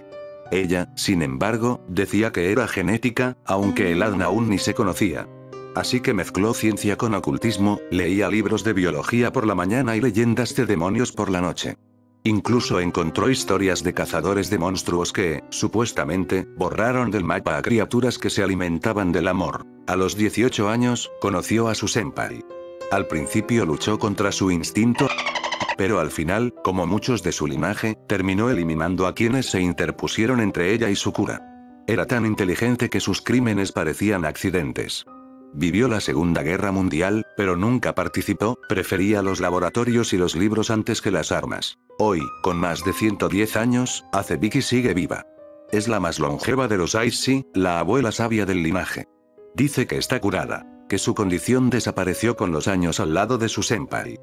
Ella, sin embargo, decía que era genética, aunque el ADN aún ni se conocía. Así que mezcló ciencia con ocultismo, leía libros de biología por la mañana y leyendas de demonios por la noche. Incluso encontró historias de cazadores de monstruos que, supuestamente, borraron del mapa a criaturas que se alimentaban del amor. A los 18 años, conoció a su senpai. Al principio luchó contra su instinto, pero al final, como muchos de su linaje, terminó eliminando a quienes se interpusieron entre ella y su cura. Era tan inteligente que sus crímenes parecían accidentes. Vivió la Segunda Guerra Mundial, pero nunca participó, prefería los laboratorios y los libros antes que las armas. Hoy, con más de 110 años, Azebiki sigue viva. Es la más longeva de los Aishi, la abuela sabia del linaje. Dice que está curada, que su condición desapareció con los años al lado de su senpai.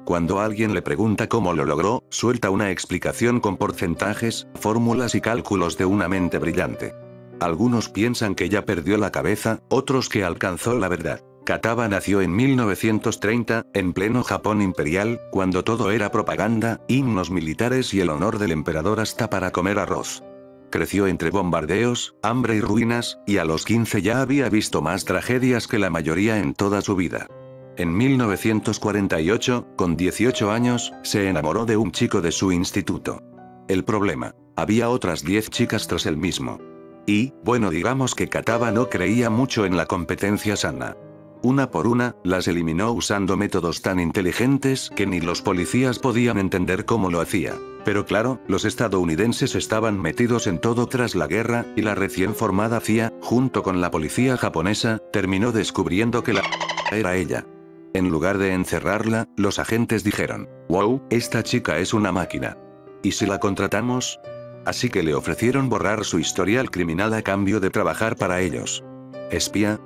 Cuando alguien le pregunta cómo lo logró, suelta una explicación con porcentajes, fórmulas y cálculos de una mente brillante. Algunos piensan que ya perdió la cabeza, otros que alcanzó la verdad. Kataba nació en 1930, en pleno Japón imperial, cuando todo era propaganda, himnos militares y el honor del emperador hasta para comer arroz. Creció entre bombardeos, hambre y ruinas, y a los 15 ya había visto más tragedias que la mayoría en toda su vida. En 1948, con 18 años, se enamoró de un chico de su instituto. El problema: había otras 10 chicas tras el mismo. Y, bueno, digamos que Kataba no creía mucho en la competencia sana. Una por una, las eliminó usando métodos tan inteligentes que ni los policías podían entender cómo lo hacía. Pero claro, los estadounidenses estaban metidos en todo tras la guerra, y la recién formada CIA, junto con la policía japonesa, terminó descubriendo que la era ella. En lugar de encerrarla, los agentes dijeron: «Wow, esta chica es una máquina. ¿Y si la contratamos?». Así que le ofrecieron borrar su historial criminal a cambio de trabajar para ellos. Espía,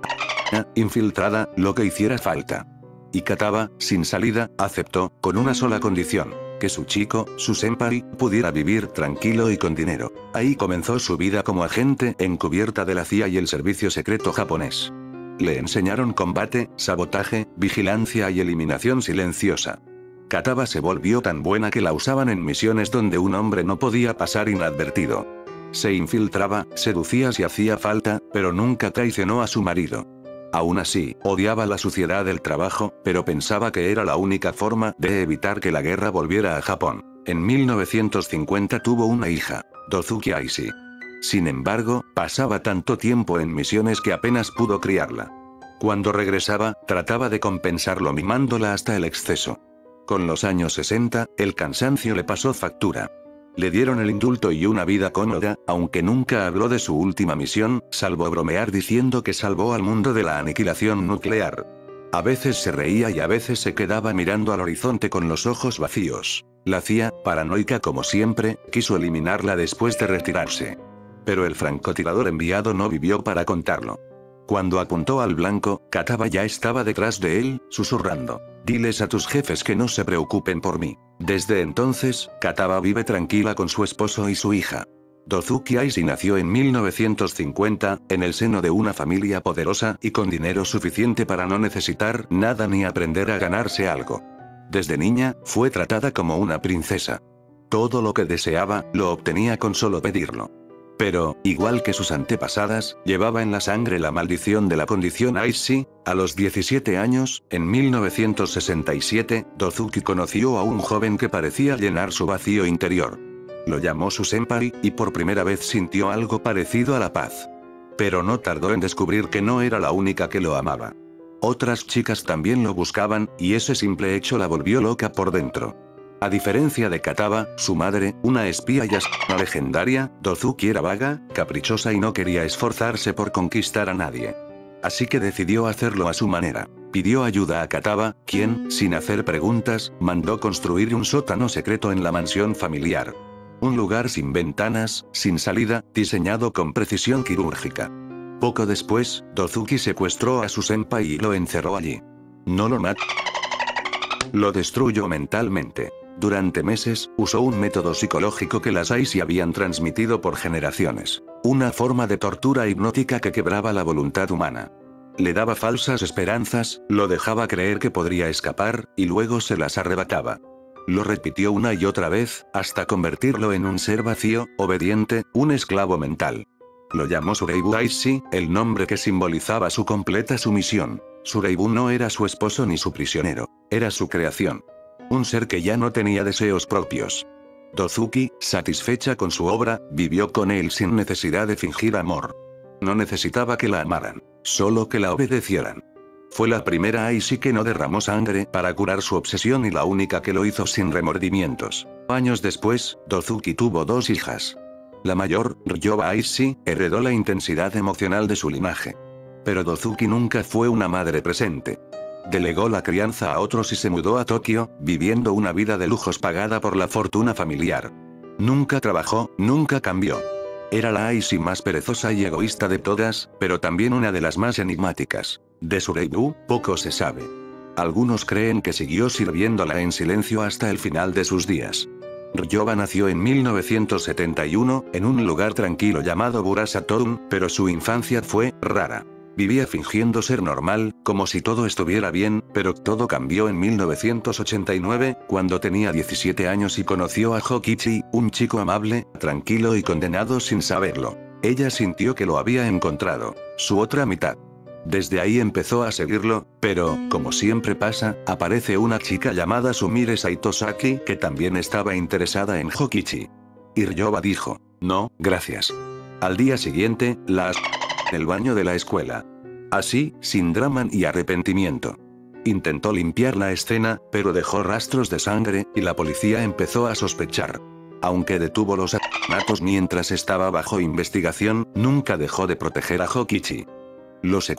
infiltrada, lo que hiciera falta. Y Kataba, sin salida, aceptó, con una sola condición: que su chico, su senpai, pudiera vivir tranquilo y con dinero. Ahí comenzó su vida como agente encubierta de la CIA y el servicio secreto japonés. Le enseñaron combate, sabotaje, vigilancia y eliminación silenciosa. Kataba se volvió tan buena que la usaban en misiones donde un hombre no podía pasar inadvertido. Se infiltraba, seducía si hacía falta, pero nunca traicionó a su marido. Aún así, odiaba la suciedad del trabajo, pero pensaba que era la única forma de evitar que la guerra volviera a Japón. En 1950 tuvo una hija, Dozuki Aishi. Sin embargo, pasaba tanto tiempo en misiones que apenas pudo criarla. Cuando regresaba, trataba de compensarlo mimándola hasta el exceso. Con los años 60, el cansancio le pasó factura. Le dieron el indulto y una vida cómoda, aunque nunca habló de su última misión, salvo bromear diciendo que salvó al mundo de la aniquilación nuclear. A veces se reía y a veces se quedaba mirando al horizonte con los ojos vacíos. La CIA, paranoica como siempre, quiso eliminarla después de retirarse. Pero el francotirador enviado no vivió para contarlo. Cuando apuntó al blanco, Kataba ya estaba detrás de él, susurrando: «Diles a tus jefes que no se preocupen por mí». Desde entonces, Kataba vive tranquila con su esposo y su hija. Dozuki Aishi nació en 1950, en el seno de una familia poderosa y con dinero suficiente para no necesitar nada ni aprender a ganarse algo. Desde niña, fue tratada como una princesa. Todo lo que deseaba, lo obtenía con solo pedirlo. Pero, igual que sus antepasadas, llevaba en la sangre la maldición de la condición Aishi. A los 17 años, en 1967, Dozuki conoció a un joven que parecía llenar su vacío interior. Lo llamó su senpai, y por primera vez sintió algo parecido a la paz. Pero no tardó en descubrir que no era la única que lo amaba. Otras chicas también lo buscaban, y ese simple hecho la volvió loca por dentro. A diferencia de Kataba, su madre, una espía y asesina legendaria, Dozuki era vaga, caprichosa y no quería esforzarse por conquistar a nadie. Así que decidió hacerlo a su manera. Pidió ayuda a Kataba, quien, sin hacer preguntas, mandó construir un sótano secreto en la mansión familiar. Un lugar sin ventanas, sin salida, diseñado con precisión quirúrgica. Poco después, Dozuki secuestró a su senpai y lo encerró allí. No lo mató. Lo destruyó mentalmente. Durante meses, usó un método psicológico que las Aishi habían transmitido por generaciones. Una forma de tortura hipnótica que quebraba la voluntad humana. Le daba falsas esperanzas, lo dejaba creer que podría escapar, y luego se las arrebataba. Lo repitió una y otra vez, hasta convertirlo en un ser vacío, obediente, un esclavo mental. Lo llamó Sureibu Aishi, el nombre que simbolizaba su completa sumisión. Sureibu no era su esposo ni su prisionero, era su creación. Un ser que ya no tenía deseos propios. Dozuki, satisfecha con su obra, vivió con él sin necesidad de fingir amor. No necesitaba que la amaran, solo que la obedecieran. Fue la primera Aishi que no derramó sangre para curar su obsesión y la única que lo hizo sin remordimientos. Años después, Dozuki tuvo 2 hijas. La mayor, Ryoba Aishi, heredó la intensidad emocional de su linaje. Pero Dozuki nunca fue una madre presente. Delegó la crianza a otros y se mudó a Tokio, viviendo una vida de lujos pagada por la fortuna familiar. Nunca trabajó, nunca cambió. Era la Aishi más perezosa y egoísta de todas, pero también una de las más enigmáticas. De Sureibu, poco se sabe. Algunos creen que siguió sirviéndola en silencio hasta el final de sus días. Ryoba nació en 1971, en un lugar tranquilo llamado Burasatown, pero su infancia fue rara. Vivía fingiendo ser normal, como si todo estuviera bien, pero todo cambió en 1989, cuando tenía 17 años y conoció a Hokichi, un chico amable, tranquilo y condenado sin saberlo. Ella sintió que lo había encontrado, su otra mitad. Desde ahí empezó a seguirlo, pero, como siempre pasa, aparece una chica llamada Sumire Saitosaki que también estaba interesada en Hokichi. Y Ryoba dijo, no, gracias. Al día siguiente, en el baño de la escuela. Así, sin drama y arrepentimiento. Intentó limpiar la escena, pero dejó rastros de sangre, y la policía empezó a sospechar. Aunque detuvo los asesinatos mientras estaba bajo investigación, nunca dejó de proteger a Hokichi. Los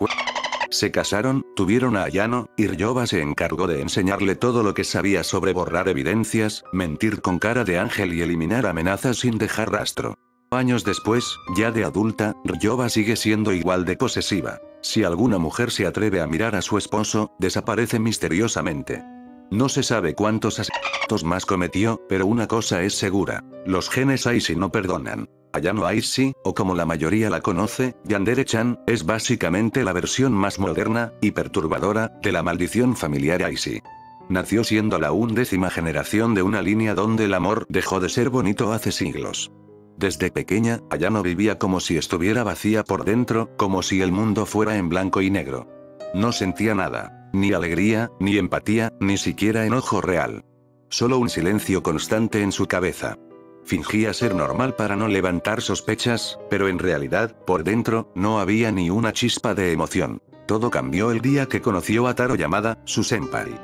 se casaron, tuvieron a Ayano, y Ryoba se encargó de enseñarle todo lo que sabía sobre borrar evidencias, mentir con cara de ángel y eliminar amenazas sin dejar rastro. Años después, ya de adulta, Ryoba sigue siendo igual de posesiva. Si alguna mujer se atreve a mirar a su esposo, desaparece misteriosamente. No se sabe cuántos asesinatos más cometió, pero una cosa es segura: los genes Aishi no perdonan. Ayano Aishi, o como la mayoría la conoce, Yandere-chan, es básicamente la versión más moderna y perturbadora de la maldición familiar Aishi. Nació siendo la 11ª generación de una línea donde el amor dejó de ser bonito hace siglos. Desde pequeña, Ayano vivía como si estuviera vacía por dentro, como si el mundo fuera en blanco y negro. No sentía nada, ni alegría, ni empatía, ni siquiera enojo real. Solo un silencio constante en su cabeza. Fingía ser normal para no levantar sospechas, pero en realidad, por dentro, no había ni una chispa de emoción. Todo cambió el día que conoció a Taro Yamada, su senpai.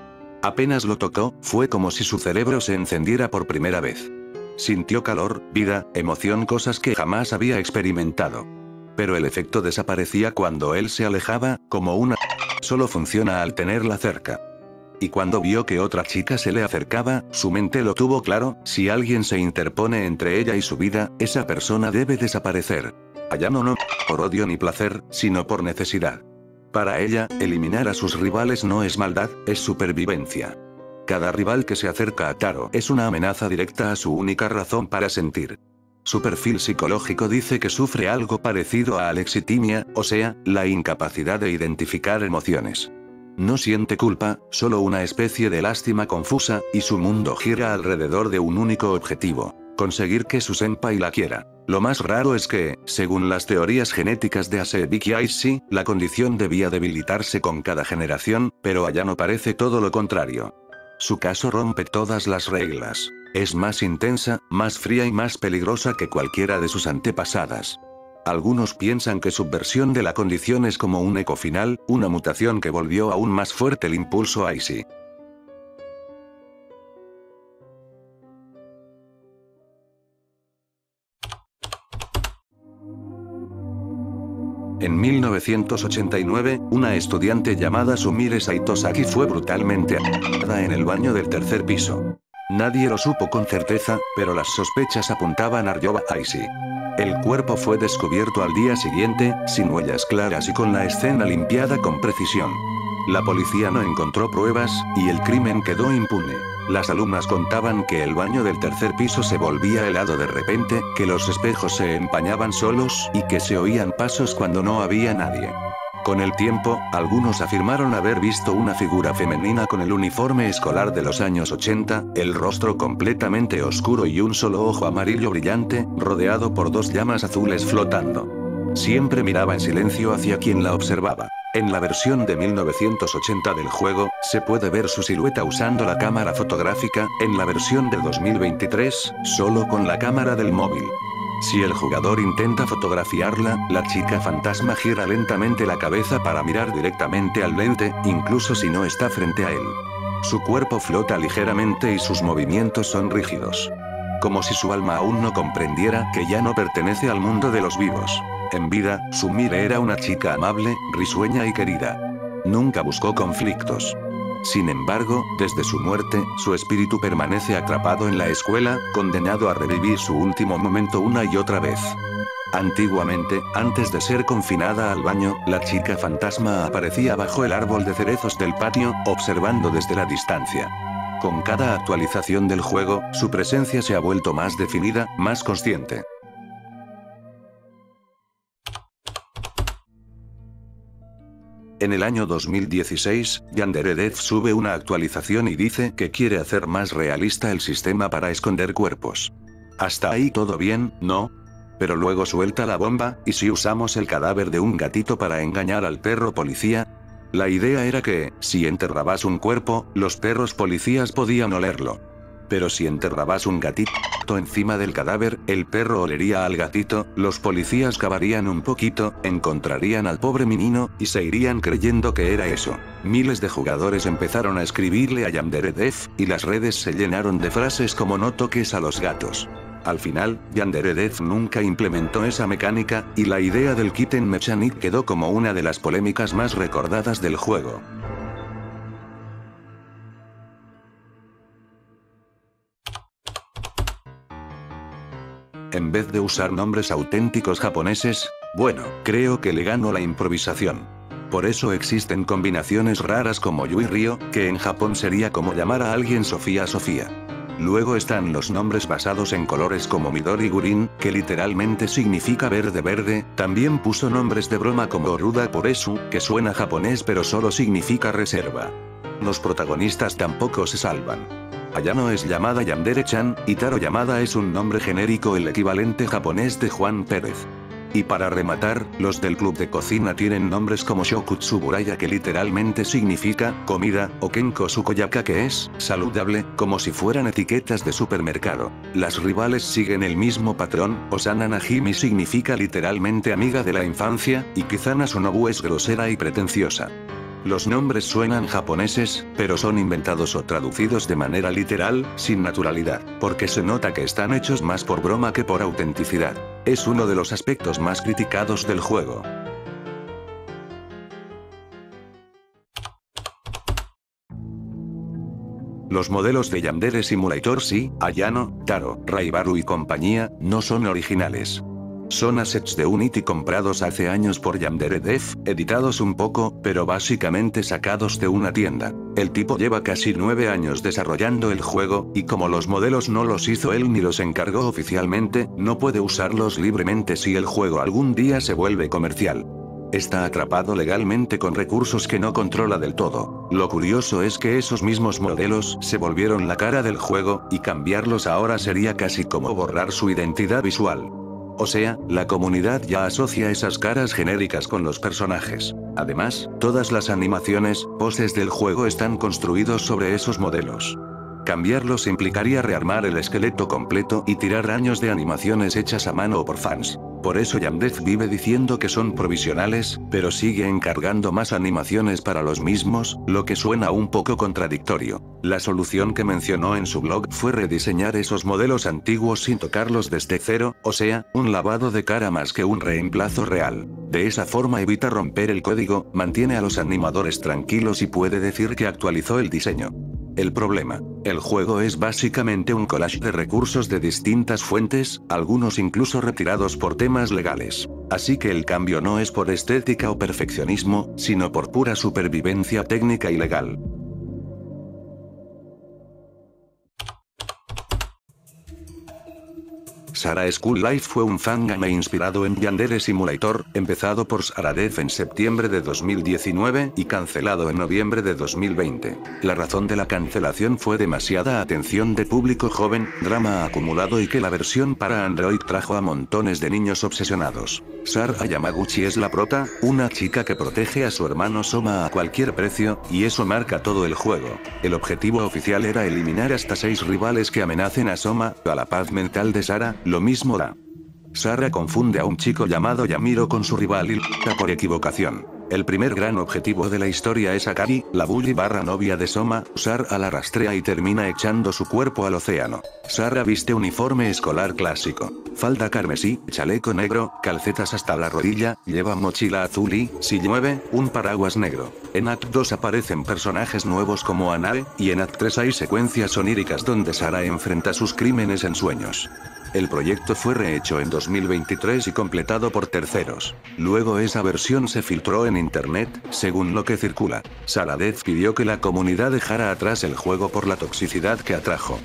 Apenas lo tocó, fue como si su cerebro se encendiera por primera vez. Sintió calor, vida, emoción, cosas que jamás había experimentado. Pero el efecto desaparecía cuando él se alejaba, como una solo funciona al tenerla cerca. Y cuando vio que otra chica se le acercaba, su mente lo tuvo claro: si alguien se interpone entre ella y su vida, esa persona debe desaparecer. Ayano no por odio ni placer, sino por necesidad. Para ella, eliminar a sus rivales no es maldad, es supervivencia. Cada rival que se acerca a Taro es una amenaza directa a su única razón para sentir. Su perfil psicológico dice que sufre algo parecido a alexitimia, o sea, la incapacidad de identificar emociones. No siente culpa, solo una especie de lástima confusa, y su mundo gira alrededor de un único objetivo: conseguir que su senpai la quiera. Lo más raro es que, según las teorías genéticas de Asebiki Aishi, la condición debía debilitarse con cada generación, pero Ayano parece todo lo contrario. Su caso rompe todas las reglas. Es más intensa, más fría y más peligrosa que cualquiera de sus antepasadas. Algunos piensan que su versión de la condición es como un eco final, una mutación que volvió aún más fuerte el impulso Aishi. En 1989, una estudiante llamada Sumire Saitosaki fue brutalmente asesinada en el baño del tercer piso. Nadie lo supo con certeza, pero las sospechas apuntaban a Ryoba Aishi. El cuerpo fue descubierto al día siguiente, sin huellas claras y con la escena limpiada con precisión. La policía no encontró pruebas, y el crimen quedó impune. Las alumnas contaban que el baño del tercer piso se volvía helado de repente, que los espejos se empañaban solos, y que se oían pasos cuando no había nadie. Con el tiempo, algunos afirmaron haber visto una figura femenina con el uniforme escolar de los años 80, el rostro completamente oscuro y un solo ojo amarillo brillante, rodeado por dos llamas azules flotando. Siempre miraba en silencio hacia quien la observaba. En la versión de 1980 del juego, se puede ver su silueta usando la cámara fotográfica; en la versión de 2023, solo con la cámara del móvil. Si el jugador intenta fotografiarla, la chica fantasma gira lentamente la cabeza para mirar directamente al lente, incluso si no está frente a él. Su cuerpo flota ligeramente y sus movimientos son rígidos. Como si su alma aún no comprendiera que ya no pertenece al mundo de los vivos. En vida, Sumire era una chica amable, risueña y querida. Nunca buscó conflictos. Sin embargo, desde su muerte, su espíritu permanece atrapado en la escuela, condenado a revivir su último momento una y otra vez. Antiguamente, antes de ser confinada al baño, la chica fantasma aparecía bajo el árbol de cerezos del patio, observando desde la distancia. Con cada actualización del juego, su presencia se ha vuelto más definida, más consciente. En el año 2016, Yandere Dev sube una actualización y dice que quiere hacer más realista el sistema para esconder cuerpos. Hasta ahí todo bien, ¿no? Pero luego suelta la bomba, ¿y si usamos el cadáver de un gatito para engañar al perro policía? La idea era que, si enterrabas un cuerpo, los perros policías podían olerlo. Pero si enterrabas un gatito encima del cadáver, el perro olería al gatito, los policías cavarían un poquito, encontrarían al pobre menino, y se irían creyendo que era eso. Miles de jugadores empezaron a escribirle a Yandere Dev, y las redes se llenaron de frases como "no toques a los gatos". Al final, Yandere Dev nunca implementó esa mecánica, y la idea del Kitten Mechanic quedó como una de las polémicas más recordadas del juego. En vez de usar nombres auténticos japoneses, bueno, creo que le gano la improvisación. Por eso existen combinaciones raras como Yui Ryo, que en Japón sería como llamar a alguien Sofía Sofía. Luego están los nombres basados en colores como Midori Gurin, que literalmente significa verde verde, también puso nombres de broma como Ruda Poresu, que suena japonés pero solo significa reserva. Los protagonistas tampoco se salvan. Ayano es llamada Yandere-chan, y Taro Yamada es un nombre genérico, el equivalente japonés de Juan Pérez. Y para rematar, los del club de cocina tienen nombres como Shokutsu Buraya, que literalmente significa comida, o Kenko Sukoyaka, que es saludable, como si fueran etiquetas de supermercado. Las rivales siguen el mismo patrón. Osana Najimi significa literalmente amiga de la infancia, y Kizana Sonobu es grosera y pretenciosa. Los nombres suenan japoneses, pero son inventados o traducidos de manera literal, sin naturalidad, porque se nota que están hechos más por broma que por autenticidad. Es uno de los aspectos más criticados del juego. Los modelos de Yandere Simulator sí, Ayano, Taro, Raibaru y compañía, no son originales. Son assets de Unity comprados hace años por Yandere Dev, editados un poco, pero básicamente sacados de una tienda. El tipo lleva casi 9 años desarrollando el juego, y como los modelos no los hizo él ni los encargó oficialmente, no puede usarlos libremente si el juego algún día se vuelve comercial. Está atrapado legalmente con recursos que no controla del todo. Lo curioso es que esos mismos modelos se volvieron la cara del juego, y cambiarlos ahora sería casi como borrar su identidad visual. O sea, la comunidad ya asocia esas caras genéricas con los personajes. Además, todas las animaciones, poses del juego están construidos sobre esos modelos. Cambiarlos implicaría rearmar el esqueleto completo y tirar años de animaciones hechas a mano o por fans. Por eso Yamdev vive diciendo que son provisionales, pero sigue encargando más animaciones para los mismos, lo que suena un poco contradictorio. La solución que mencionó en su blog fue rediseñar esos modelos antiguos sin tocarlos desde cero, o sea, un lavado de cara más que un reemplazo real. De esa forma evita romper el código, mantiene a los animadores tranquilos y puede decir que actualizó el diseño. El problema: el juego es básicamente un collage de recursos de distintas fuentes, algunos incluso retirados por temas legales. Así que el cambio no es por estética o perfeccionismo, sino por pura supervivencia técnica y legal. Sara School Life fue un fangame inspirado en Yandere Simulator, empezado por Sara Dev en septiembre de 2019 y cancelado en noviembre de 2020. La razón de la cancelación fue demasiada atención de público joven, drama acumulado y que la versión para Android trajo a montones de niños obsesionados. Sara Yamaguchi es la prota, una chica que protege a su hermano Soma a cualquier precio, y eso marca todo el juego. El objetivo oficial era eliminar hasta 6 rivales que amenacen a Soma, a la paz mental de Sara. Lo mismo da. Sara confunde a un chico llamado Yamiro con su rival y lucha por equivocación. El primer gran objetivo de la historia es Akari, la bully / novia de Soma. Sara la rastrea y termina echando su cuerpo al océano. Sara viste uniforme escolar clásico. Falda carmesí, chaleco negro, calcetas hasta la rodilla, lleva mochila azul y, si llueve, un paraguas negro. En Act 2 aparecen personajes nuevos como Anae, y en Act 3 hay secuencias oníricas donde Sara enfrenta sus crímenes en sueños. El proyecto fue rehecho en 2023 y completado por terceros. Luego esa versión se filtró en internet, según lo que circula. Saladez pidió que la comunidad dejara atrás el juego por la toxicidad que atrajo.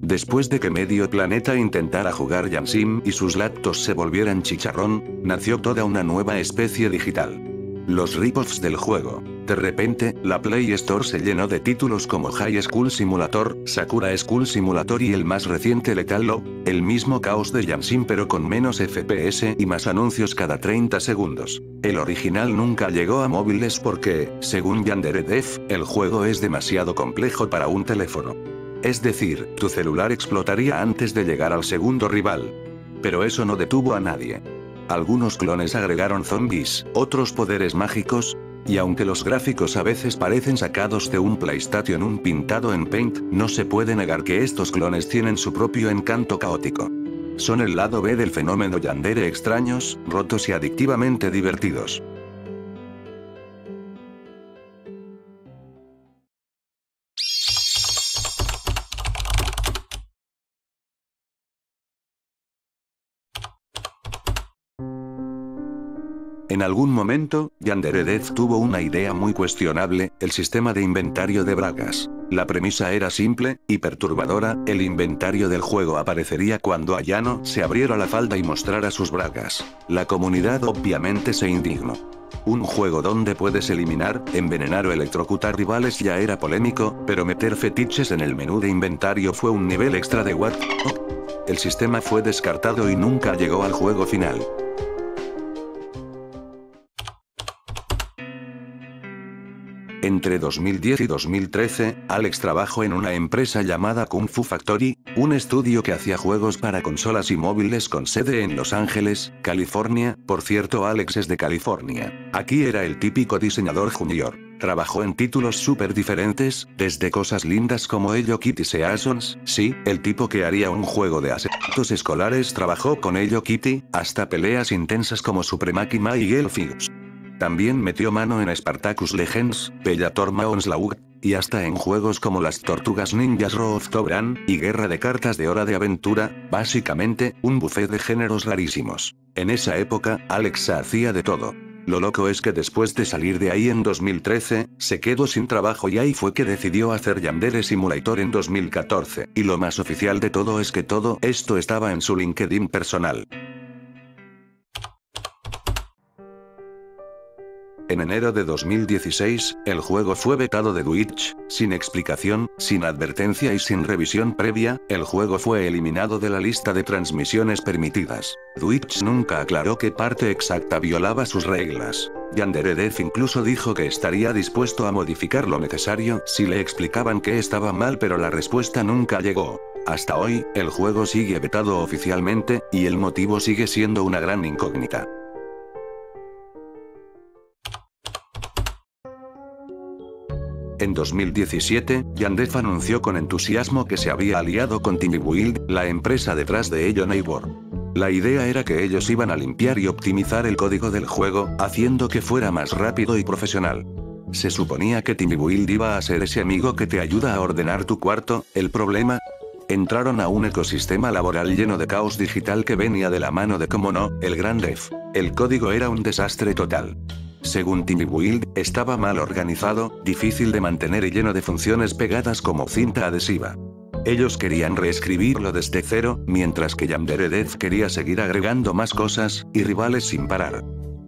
Después de que medio planeta intentara jugar Yansim y sus lactos se volvieran chicharrón, nació toda una nueva especie digital. Los rip-offs del juego. De repente, la Play Store se llenó de títulos como High School Simulator, Sakura School Simulator y el más reciente Lethal Lo, el mismo caos de Yansim pero con menos FPS y más anuncios cada 30 segundos. El original nunca llegó a móviles porque, según Yandere Dev, el juego es demasiado complejo para un teléfono. Es decir, tu celular explotaría antes de llegar al segundo rival. Pero eso no detuvo a nadie. Algunos clones agregaron zombies, otros poderes mágicos, y aunque los gráficos a veces parecen sacados de un PlayStation 1 pintado en Paint, no se puede negar que estos clones tienen su propio encanto caótico. Son el lado B del fenómeno Yandere, extraños, rotos y adictivamente divertidos. En algún momento, Yandere Dev tuvo una idea muy cuestionable, el sistema de inventario de bragas. La premisa era simple y perturbadora, el inventario del juego aparecería cuando Ayano se abriera la falda y mostrara sus bragas. La comunidad obviamente se indignó. Un juego donde puedes eliminar, envenenar o electrocutar rivales ya era polémico, pero meter fetiches en el menú de inventario fue un nivel extra de what the fuck. El sistema fue descartado y nunca llegó al juego final. Entre 2010 y 2013, Alex trabajó en una empresa llamada Kung Fu Factory, un estudio que hacía juegos para consolas y móviles con sede en Los Ángeles, California. Por cierto, Alex es de California. Aquí era el típico diseñador junior. Trabajó en títulos súper diferentes, desde cosas lindas como Hello Kitty Seasons, sí, el tipo que haría un juego de asaltos escolares trabajó con Hello Kitty, hasta peleas intensas como Supremacy Miguel Figs. También metió mano en Spartacus Legends, Bellator Onslaught, y hasta en juegos como las Tortugas Ninjas Road to Bran, y Guerra de Cartas de Hora de Aventura, básicamente, un buffet de géneros rarísimos. En esa época, Alex hacía de todo. Lo loco es que después de salir de ahí en 2013, se quedó sin trabajo y ahí fue que decidió hacer Yandere Simulator en 2014, y lo más oficial de todo es que todo esto estaba en su LinkedIn personal. En enero de 2016, el juego fue vetado de Twitch, sin explicación, sin advertencia y sin revisión previa. El juego fue eliminado de la lista de transmisiones permitidas. Twitch nunca aclaró qué parte exacta violaba sus reglas. Yandere Dev incluso dijo que estaría dispuesto a modificar lo necesario si le explicaban que estaba mal, pero la respuesta nunca llegó. Hasta hoy, el juego sigue vetado oficialmente, y el motivo sigue siendo una gran incógnita. En 2017, Yandev anunció con entusiasmo que se había aliado con TinyBuild, la empresa detrás de Hello Neighbor. La idea era que ellos iban a limpiar y optimizar el código del juego, haciendo que fuera más rápido y profesional. Se suponía que TinyBuild iba a ser ese amigo que te ayuda a ordenar tu cuarto. El problema: entraron a un ecosistema laboral lleno de caos digital que venía de la mano de, como no, el gran Dev. El código era un desastre total. Según TinyBuild, estaba mal organizado, difícil de mantener y lleno de funciones pegadas como cinta adhesiva. Ellos querían reescribirlo desde cero, mientras que Yandere Dev quería seguir agregando más cosas, y rivales sin parar.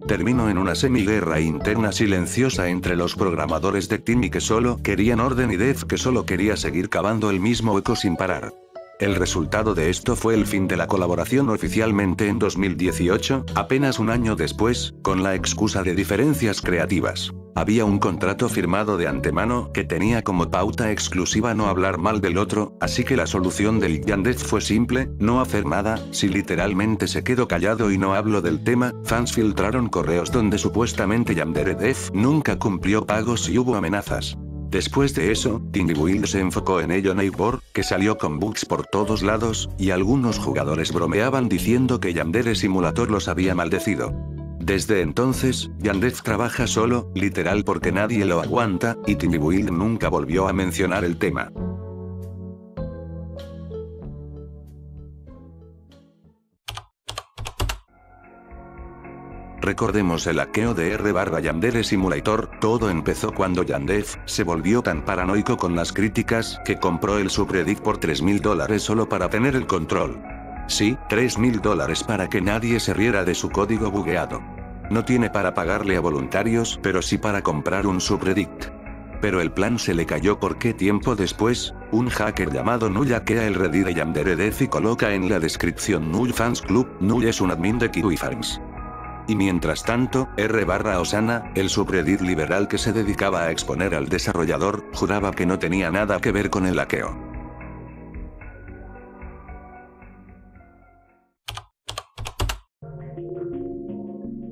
Terminó en una semiguerra interna silenciosa entre los programadores de Tiny que solo querían orden y Dev que solo quería seguir cavando el mismo hueco sin parar. El resultado de esto fue el fin de la colaboración oficialmente en 2018, apenas un año después, con la excusa de diferencias creativas. Había un contrato firmado de antemano que tenía como pauta exclusiva no hablar mal del otro, así que la solución del Yandev fue simple: no hacer nada. Si literalmente se quedó callado y no habló del tema. Fans filtraron correos donde supuestamente Yandere Dev nunca cumplió pagos y hubo amenazas. Después de eso, TinyBuild se enfocó en Hello Neighbor, que salió con bugs por todos lados, y algunos jugadores bromeaban diciendo que Yandere Simulator los había maldecido. Desde entonces, Yandef trabaja solo, literal porque nadie lo aguanta, y Tinybuild nunca volvió a mencionar el tema. Recordemos el hackeo de R/Yandere Simulator, todo empezó cuando Yandef se volvió tan paranoico con las críticas que compró el subreddit por $3.000 solo para tener el control. Sí, $3.000 para que nadie se riera de su código bugueado. No tiene para pagarle a voluntarios, pero sí para comprar un subreddit. Pero el plan se le cayó porque tiempo después, un hacker llamado Null hackea el Reddit de Yandere Dev y coloca en la descripción Null Fans Club. Null es un admin de Kiwi Farms. Y mientras tanto, R/Osana, el subreddit liberal que se dedicaba a exponer al desarrollador, juraba que no tenía nada que ver con el hackeo.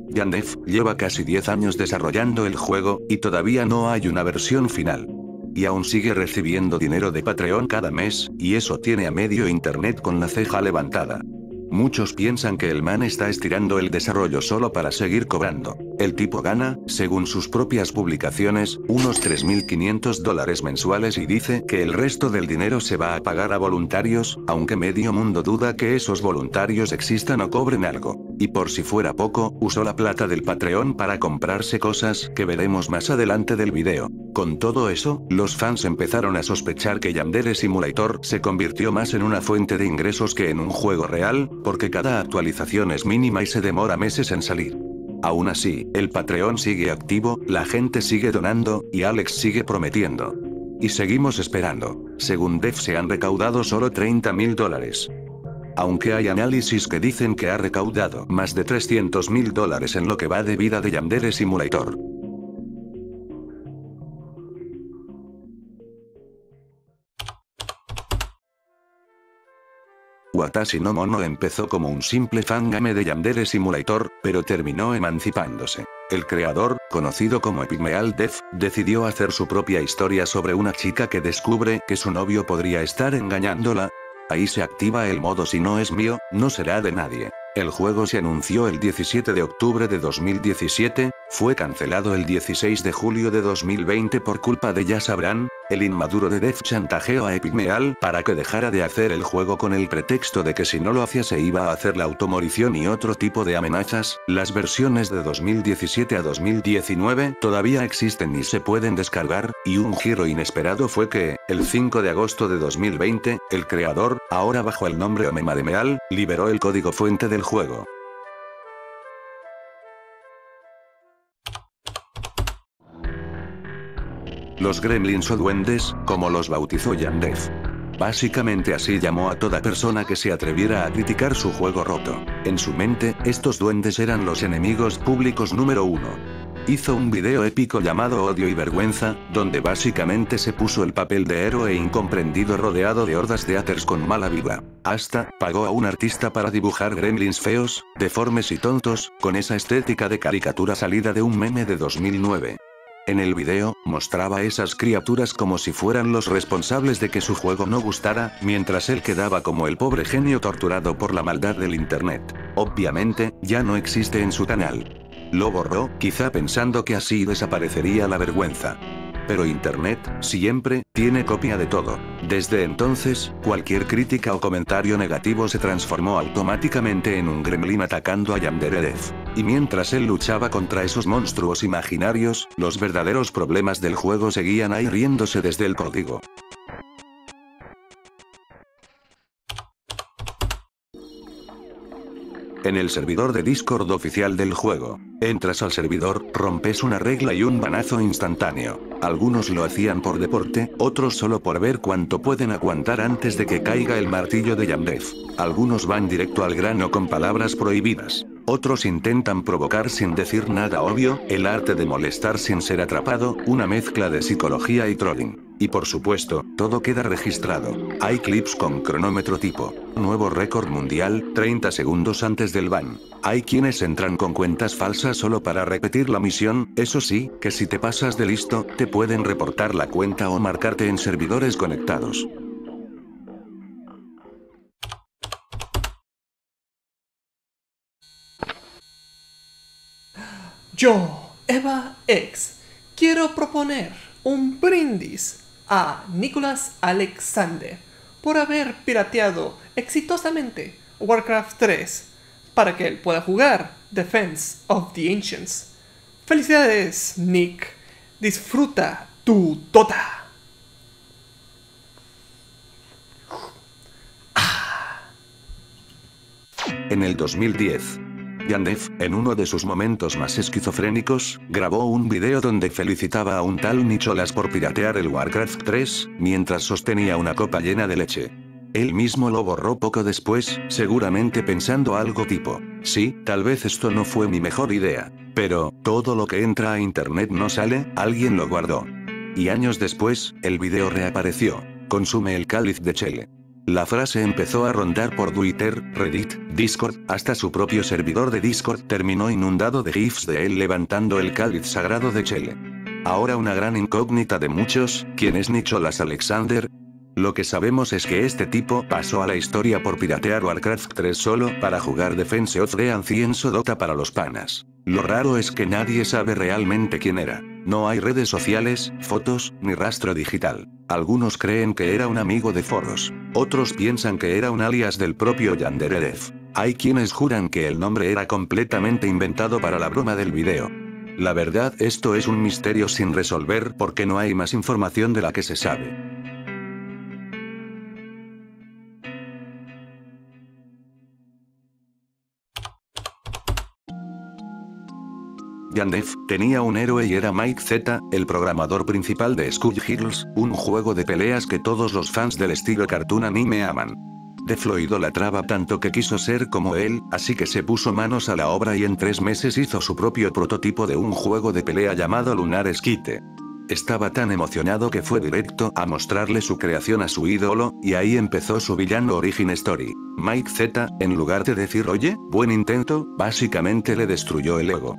Yandef lleva casi 10 años desarrollando el juego, y todavía no hay una versión final. Y aún sigue recibiendo dinero de Patreon cada mes, y eso tiene a medio internet con la ceja levantada. Muchos piensan que el man está estirando el desarrollo solo para seguir cobrando. El tipo gana, según sus propias publicaciones, unos $3.500 mensuales y dice que el resto del dinero se va a pagar a voluntarios, aunque medio mundo duda que esos voluntarios existan o cobren algo. Y por si fuera poco, usó la plata del Patreon para comprarse cosas que veremos más adelante del video. Con todo eso, los fans empezaron a sospechar que Yandere Simulator se convirtió más en una fuente de ingresos que en un juego real, porque cada actualización es mínima y se demora meses en salir. Aún así, el Patreon sigue activo, la gente sigue donando, y Alex sigue prometiendo. Y seguimos esperando. Según Dev se han recaudado solo $30.000. Aunque hay análisis que dicen que ha recaudado más de $300.000 en lo que va de vida de Yandere Simulator. Watashi no Mono empezó como un simple fangame de Yandere Simulator, pero terminó emancipándose. El creador, conocido como Epigmeal Dev, decidió hacer su propia historia sobre una chica que descubre que su novio podría estar engañándola. Ahí se activa el modo si no es mío, no será de nadie. El juego se anunció el 17 de octubre de 2017, fue cancelado el 16 de julio de 2020 por culpa de ya sabrán, el inmaduro de Dev chantajeó a Epigmeal para que dejara de hacer el juego con el pretexto de que si no lo hacía se iba a hacer la automorición y otro tipo de amenazas. Las versiones de 2017 a 2019 todavía existen y se pueden descargar, y un giro inesperado fue que, el 5 de agosto de 2020, el creador, ahora bajo el nombre Omemademeal, liberó el código fuente del juego. Los gremlins o duendes, como los bautizó Yandef. Básicamente así llamó a toda persona que se atreviera a criticar su juego roto. En su mente, estos duendes eran los enemigos públicos número 1. Hizo un video épico llamado Odio y Vergüenza, donde básicamente se puso el papel de héroe incomprendido rodeado de hordas de haters con mala vibra. Hasta, pagó a un artista para dibujar gremlins feos, deformes y tontos, con esa estética de caricatura salida de un meme de 2009. En el video, mostraba esas criaturas como si fueran los responsables de que su juego no gustara, mientras él quedaba como el pobre genio torturado por la maldad del internet. Obviamente, ya no existe en su canal. Lo borró, quizá pensando que así desaparecería la vergüenza. Pero internet, siempre, tiene copia de todo. Desde entonces, cualquier crítica o comentario negativo se transformó automáticamente en un gremlin atacando a Yandere Dev. Y mientras él luchaba contra esos monstruos imaginarios, los verdaderos problemas del juego seguían ahí riéndose desde el código. En el servidor de Discord oficial del juego, entras al servidor, rompes una regla y un banazo instantáneo. Algunos lo hacían por deporte, otros solo por ver cuánto pueden aguantar antes de que caiga el martillo de Yandef. Algunos van directo al grano con palabras prohibidas. Otros intentan provocar sin decir nada obvio, el arte de molestar sin ser atrapado, una mezcla de psicología y trolling. Y por supuesto, todo queda registrado. Hay clips con cronómetro tipo nuevo récord mundial, 30 segundos antes del ban. Hay quienes entran con cuentas falsas solo para repetir la misión, eso sí, que si te pasas de listo, te pueden reportar la cuenta o marcarte en servidores conectados. Yo, Eva X, quiero proponer un brindis a Nicholas Alexander por haber pirateado exitosamente Warcraft 3 para que él pueda jugar Defense of the Ancients. ¡Felicidades, Nick! Disfruta tu Dota. En el 2010, Yandef, en uno de sus momentos más esquizofrénicos, grabó un video donde felicitaba a un tal Nicholas por piratear el Warcraft 3, mientras sostenía una copa llena de leche. Él mismo lo borró poco después, seguramente pensando algo tipo, sí, tal vez esto no fue mi mejor idea, pero, todo lo que entra a internet no sale, alguien lo guardó. Y años después, el video reapareció. Consume el cáliz de Chele. La frase empezó a rondar por Twitter, Reddit, Discord, hasta su propio servidor de Discord terminó inundado de GIFs de él levantando el cáliz sagrado de Chele. Ahora una gran incógnita de muchos, ¿quién es Nicholas Alexander? Lo que sabemos es que este tipo pasó a la historia por piratear Warcraft 3 solo para jugar Defense of the Ancients o Dota para los panas. Lo raro es que nadie sabe realmente quién era. No hay redes sociales, fotos, ni rastro digital. Algunos creen que era un amigo de foros. Otros piensan que era un alias del propio Yandere. Hay quienes juran que el nombre era completamente inventado para la broma del video. La verdad, esto es un misterio sin resolver porque no hay más información de la que se sabe. Yandef tenía un héroe y era Mike Z, el programador principal de Skull Heroes, un juego de peleas que todos los fans del estilo cartoon anime aman. Def lo idolatraba tanto que quiso ser como él, así que se puso manos a la obra y en 3 meses hizo su propio prototipo de un juego de pelea llamado Lunar Skite. Estaba tan emocionado que fue directo a mostrarle su creación a su ídolo, y ahí empezó su villano origin story. Mike Z, en lugar de decir oye, buen intento, básicamente le destruyó el ego.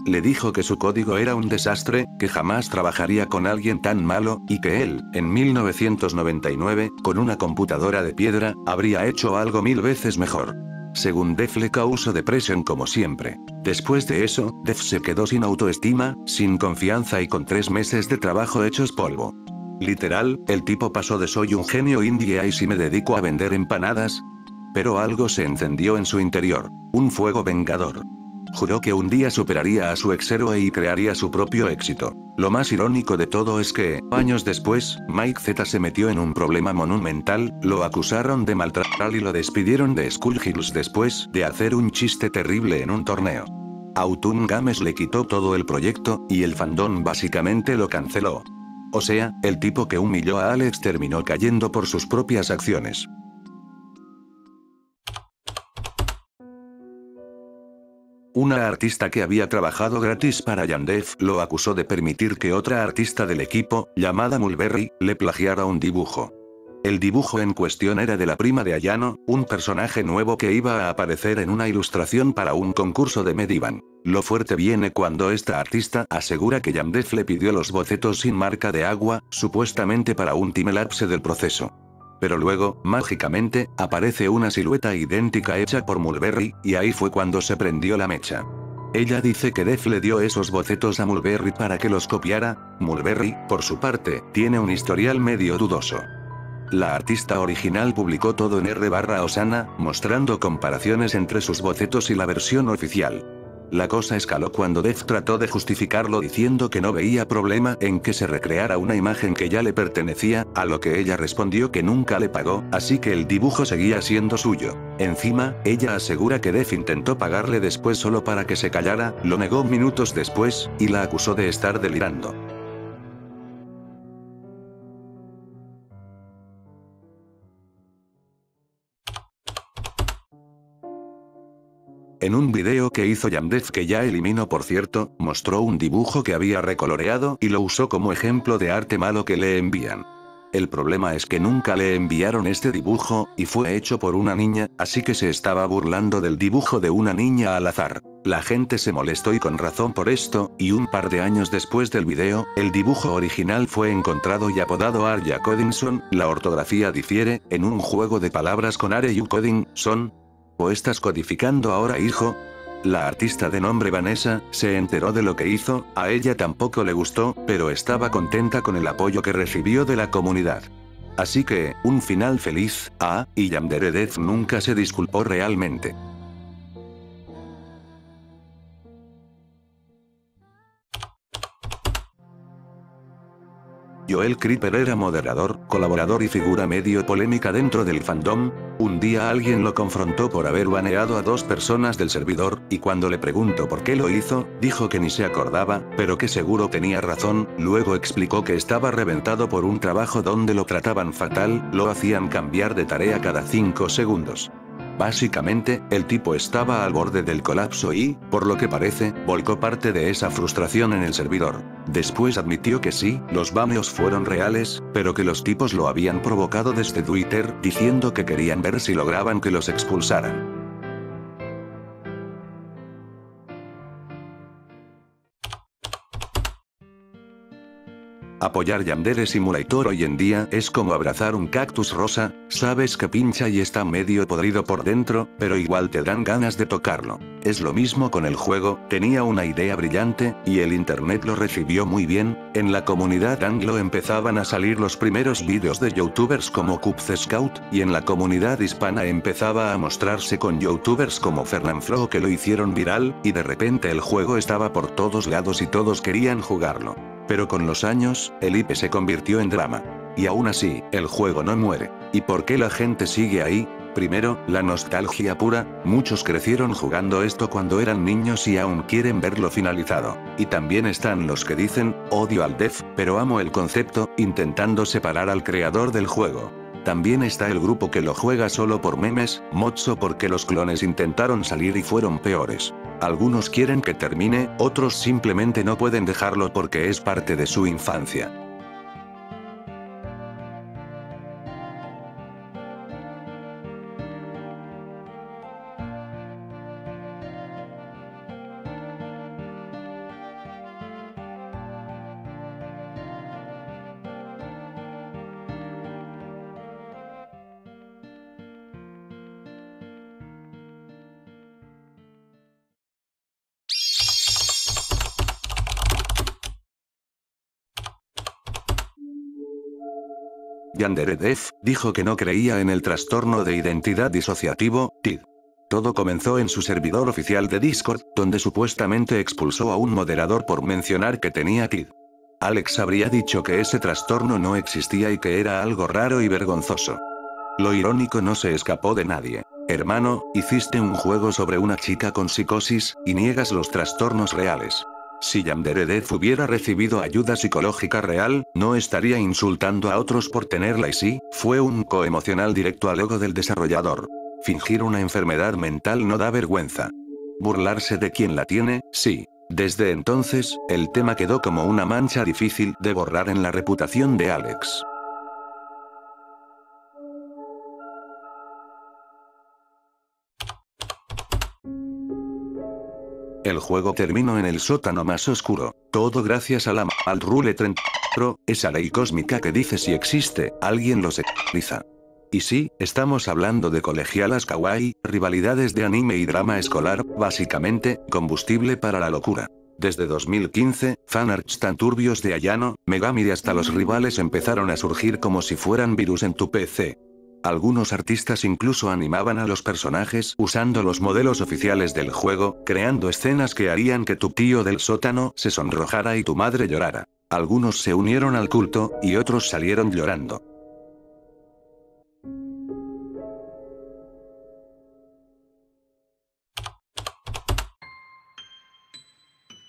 Le dijo que su código era un desastre, que jamás trabajaría con alguien tan malo, y que él, en 1999, con una computadora de piedra, habría hecho algo 1000 veces mejor. Según Def le causó depresión como siempre. Después de eso, Def se quedó sin autoestima, sin confianza y con 3 meses de trabajo hechos polvo. Literal, el tipo pasó de soy un genio indie y si me dedico a vender empanadas. Pero algo se encendió en su interior, un fuego vengador. Juró que un día superaría a su exhéroe y crearía su propio éxito. Lo más irónico de todo es que, años después, Mike Z se metió en un problema monumental, lo acusaron de maltratar y lo despidieron de Skull Heroes después de hacer un chiste terrible en un torneo. Autumn Games le quitó todo el proyecto, y el fandom básicamente lo canceló. O sea, el tipo que humilló a Alex terminó cayendo por sus propias acciones. Una artista que había trabajado gratis para Yandef lo acusó de permitir que otra artista del equipo, llamada Mulberry, le plagiara un dibujo. El dibujo en cuestión era de la prima de Ayano, un personaje nuevo que iba a aparecer en una ilustración para un concurso de Medivan. Lo fuerte viene cuando esta artista asegura que Yandef le pidió los bocetos sin marca de agua, supuestamente para un timelapse del proceso. Pero luego, mágicamente, aparece una silueta idéntica hecha por Mulberry, y ahí fue cuando se prendió la mecha. Ella dice que Def le dio esos bocetos a Mulberry para que los copiara. Mulberry, por su parte, tiene un historial medio dudoso. La artista original publicó todo en r/Osana, mostrando comparaciones entre sus bocetos y la versión oficial. La cosa escaló cuando Def trató de justificarlo diciendo que no veía problema en que se recreara una imagen que ya le pertenecía, a lo que ella respondió que nunca le pagó, así que el dibujo seguía siendo suyo. Encima, ella asegura que Def intentó pagarle después solo para que se callara, lo negó minutos después, y la acusó de estar delirando. En un video que hizo Yandef que ya eliminó por cierto, mostró un dibujo que había recoloreado y lo usó como ejemplo de arte malo que le envían. El problema es que nunca le enviaron este dibujo, y fue hecho por una niña, así que se estaba burlando del dibujo de una niña al azar. La gente se molestó y con razón por esto, y un par de años después del video, el dibujo original fue encontrado y apodado Arya Codinson. La ortografía difiere, en un juego de palabras con Are You Coding, Son. ¿O estás codificando ahora, hijo? La artista de nombre Vanessa, se enteró de lo que hizo, a ella tampoco le gustó, pero estaba contenta con el apoyo que recibió de la comunidad. Así que, un final feliz, y Yandere Death nunca se disculpó realmente. Joel Creeper era moderador, colaborador y figura medio polémica dentro del fandom. Un día alguien lo confrontó por haber baneado a 2 personas del servidor, y cuando le preguntó por qué lo hizo, dijo que ni se acordaba, pero que seguro tenía razón. Luego explicó que estaba reventado por un trabajo donde lo trataban fatal, lo hacían cambiar de tarea cada 5 segundos. Básicamente, el tipo estaba al borde del colapso y, por lo que parece, volcó parte de esa frustración en el servidor. Después admitió que sí, los baneos fueron reales, pero que los tipos lo habían provocado desde Twitter, diciendo que querían ver si lograban que los expulsaran. Apoyar Yandere Simulator hoy en día es como abrazar un cactus rosa, sabes que pincha y está medio podrido por dentro, pero igual te dan ganas de tocarlo. Es lo mismo con el juego, tenía una idea brillante, y el internet lo recibió muy bien. En la comunidad anglo empezaban a salir los primeros vídeos de youtubers como Cubz Scout, y en la comunidad hispana empezaba a mostrarse con youtubers como Fernanfloo que lo hicieron viral, y de repente el juego estaba por todos lados y todos querían jugarlo. Pero con los años, el IP se convirtió en drama. Y aún así, el juego no muere. ¿Y por qué la gente sigue ahí? Primero, la nostalgia pura, muchos crecieron jugando esto cuando eran niños y aún quieren verlo finalizado. Y también están los que dicen, odio al dev, pero amo el concepto, intentando separar al creador del juego. También está el grupo que lo juega solo por memes, mods o porque los clones intentaron salir y fueron peores. Algunos quieren que termine, otros simplemente no pueden dejarlo porque es parte de su infancia. Yandere Death dijo que no creía en el trastorno de identidad disociativo, TID. Todo comenzó en su servidor oficial de Discord, donde supuestamente expulsó a un moderador por mencionar que tenía TID. Alex habría dicho que ese trastorno no existía y que era algo raro y vergonzoso. Lo irónico no se escapó de nadie. Hermano, hiciste un juego sobre una chica con psicosis, y niegas los trastornos reales. Si Yandere Death hubiera recibido ayuda psicológica real, no estaría insultando a otros por tenerla y sí, fue un coemocional directo al ego del desarrollador. Fingir una enfermedad mental no da vergüenza. Burlarse de quien la tiene, sí. Desde entonces, el tema quedó como una mancha difícil de borrar en la reputación de Alex. El juego terminó en el sótano más oscuro, todo gracias a la Mal Rule 30 Pro, esa ley cósmica que dice si existe, alguien lo sexualiza. Y sí, estamos hablando de colegialas kawaii, rivalidades de anime y drama escolar, básicamente, combustible para la locura. Desde 2015, fanarts tan turbios de Ayano, Megami y hasta los rivales empezaron a surgir como si fueran virus en tu PC. Algunos artistas incluso animaban a los personajes usando los modelos oficiales del juego, creando escenas que harían que tu tío del sótano se sonrojara y tu madre llorara. Algunos se unieron al culto, y otros salieron llorando.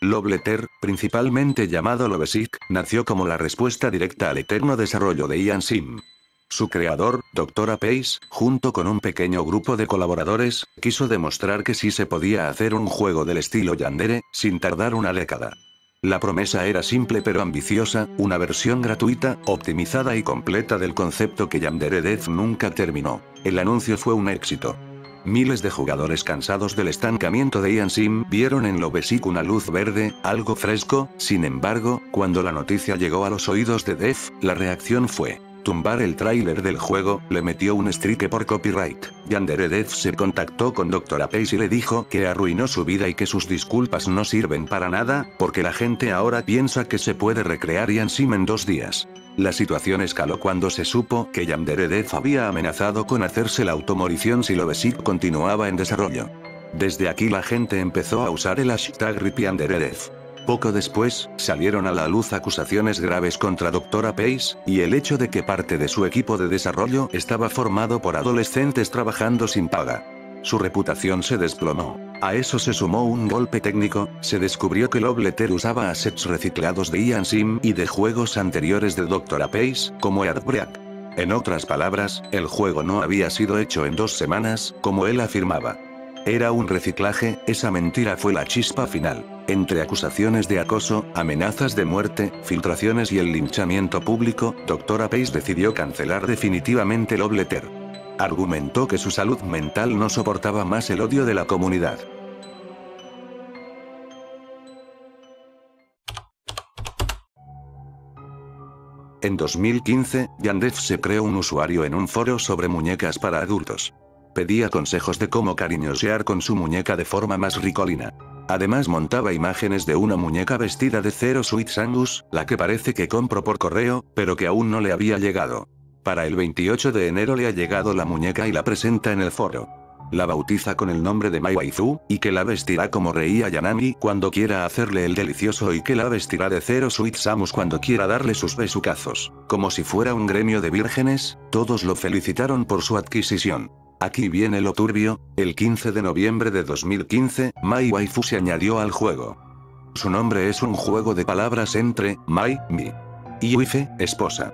Love Letter, principalmente llamado Lovesick, nació como la respuesta directa al eterno desarrollo de Ian Sim. Su creador, Dr. Pace, junto con un pequeño grupo de colaboradores, quiso demostrar que sí se podía hacer un juego del estilo Yandere, sin tardar una década. La promesa era simple pero ambiciosa, una versión gratuita, optimizada y completa del concepto que Yandere Death nunca terminó. El anuncio fue un éxito. Miles de jugadores cansados del estancamiento de Ian Sim vieron en Lovesick una luz verde, algo fresco. Sin embargo, cuando la noticia llegó a los oídos de Death, la reacción fue: tumbar el tráiler del juego, le metió un strike por copyright. Yandere Dev se contactó con Dr. Apex y le dijo que arruinó su vida y que sus disculpas no sirven para nada, porque la gente ahora piensa que se puede recrear Ian Sim en 2 días. La situación escaló cuando se supo que Yandere Dev había amenazado con hacerse la automorición si Lovesick continuaba en desarrollo. Desde aquí la gente empezó a usar el hashtag #RipYandereDev. Poco después, salieron a la luz acusaciones graves contra Dr. Apex, y el hecho de que parte de su equipo de desarrollo estaba formado por adolescentes trabajando sin paga. Su reputación se desplomó. A eso se sumó un golpe técnico, se descubrió que Love Letter usaba assets reciclados de Ian Sim y de juegos anteriores de Dr. Apex, como Earthbreak. En otras palabras, el juego no había sido hecho en 2 semanas, como él afirmaba. Era un reciclaje, esa mentira fue la chispa final. Entre acusaciones de acoso, amenazas de muerte, filtraciones y el linchamiento público, Dr. Apex decidió cancelar definitivamente Love Letter. Argumentó que su salud mental no soportaba más el odio de la comunidad. En 2015, Yandev se creó un usuario en un foro sobre muñecas para adultos. Pedía consejos de cómo cariñosear con su muñeca de forma más ricolina. Además montaba imágenes de una muñeca vestida de Zero Suite Angus, la que parece que compró por correo, pero que aún no le había llegado. Para el 28 de enero le ha llegado la muñeca y la presenta en el foro. La bautiza con el nombre de My Waifu, y que la vestirá como Rei Ayanami cuando quiera hacerle el delicioso y que la vestirá de Zero Suite Samus cuando quiera darle sus besucazos. Como si fuera un gremio de vírgenes, todos lo felicitaron por su adquisición. Aquí viene lo turbio, el 15 de noviembre de 2015, My Waifu se añadió al juego. Su nombre es un juego de palabras entre My, mi y wife, esposa.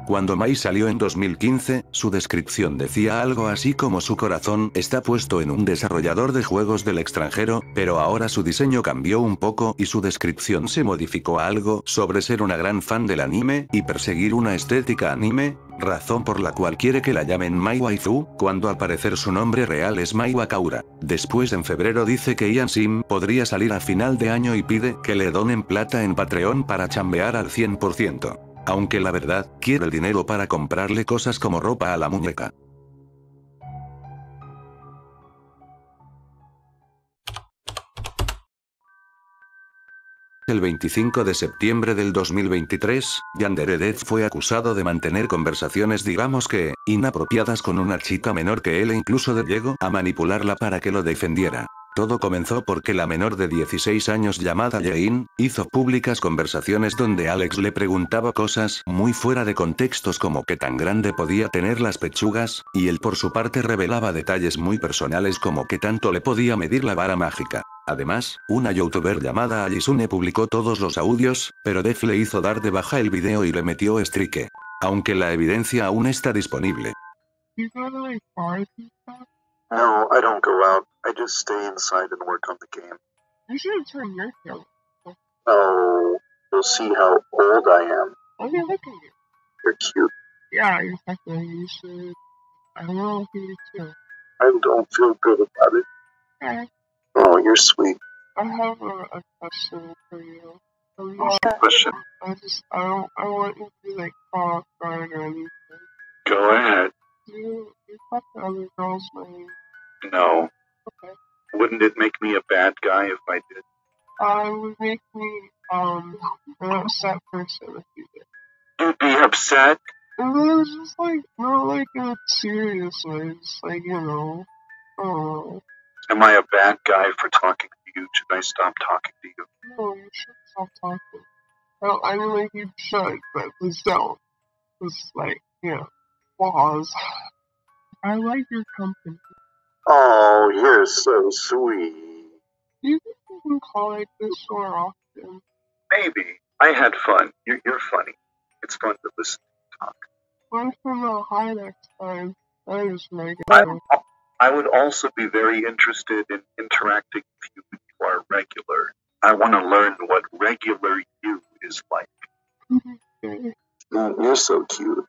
Cuando Mai salió en 2015, su descripción decía algo así como su corazón está puesto en un desarrollador de juegos del extranjero, pero ahora su diseño cambió un poco y su descripción se modificó a algo sobre ser una gran fan del anime y perseguir una estética anime, razón por la cual quiere que la llamen Mai Waifu, cuando al parecer su nombre real es Mai Wakaura. Después en febrero dice que Ian Sim podría salir a final de año y pide que le donen plata en Patreon para chambear al 100%. Aunque la verdad, quiere el dinero para comprarle cosas como ropa a la muñeca. El 25 de septiembre del 2023, Yandere Dev fue acusado de mantener conversaciones digamos que, inapropiadas con una chica menor que él e incluso llegó a manipularla para que lo defendiera. Todo comenzó porque la menor de 16 años llamada Jane, hizo públicas conversaciones donde Alex le preguntaba cosas muy fuera de contextos como qué tan grande podía tener las pechugas, y él por su parte revelaba detalles muy personales como qué tanto le podía medir la vara mágica. Además, una youtuber llamada Alisune publicó todos los audios, pero Def le hizo dar de baja el video y le metió strike. Aunque la evidencia aún está disponible. No, I don't go out. I just stay inside and work on the game. You should turn your camera. Oh, you'll see how old I am. Okay, look at you. You're cute. Yeah, exactly. You should. I don't know if you too. I don't feel good about it. Okay. Oh, you're sweet. I have a question for you. What's the question? I want you to like call off guard or anything. Go ahead. You talk to other girls, maybe. No. Okay. Wouldn't it make me a bad guy if I did? It would make me an upset person if you did. You'd be upset? And then it's just like not like in a serious way, just like, you know. Oh. Am I a bad guy for talking to you? Should I stop talking to you? No, you should stop talking. Well, I mean, like, you should, but please don't. Just, like, you know, pause. I like your company. Oh, you're so sweet. Do you think you can call like this more often? Maybe. I had fun. You're funny. It's fun to listen to you talk. Learn from the high next time. I just make it. I would also be very interested in interacting with you when you are regular. I want to learn what regular you is like. Okay. You're so cute.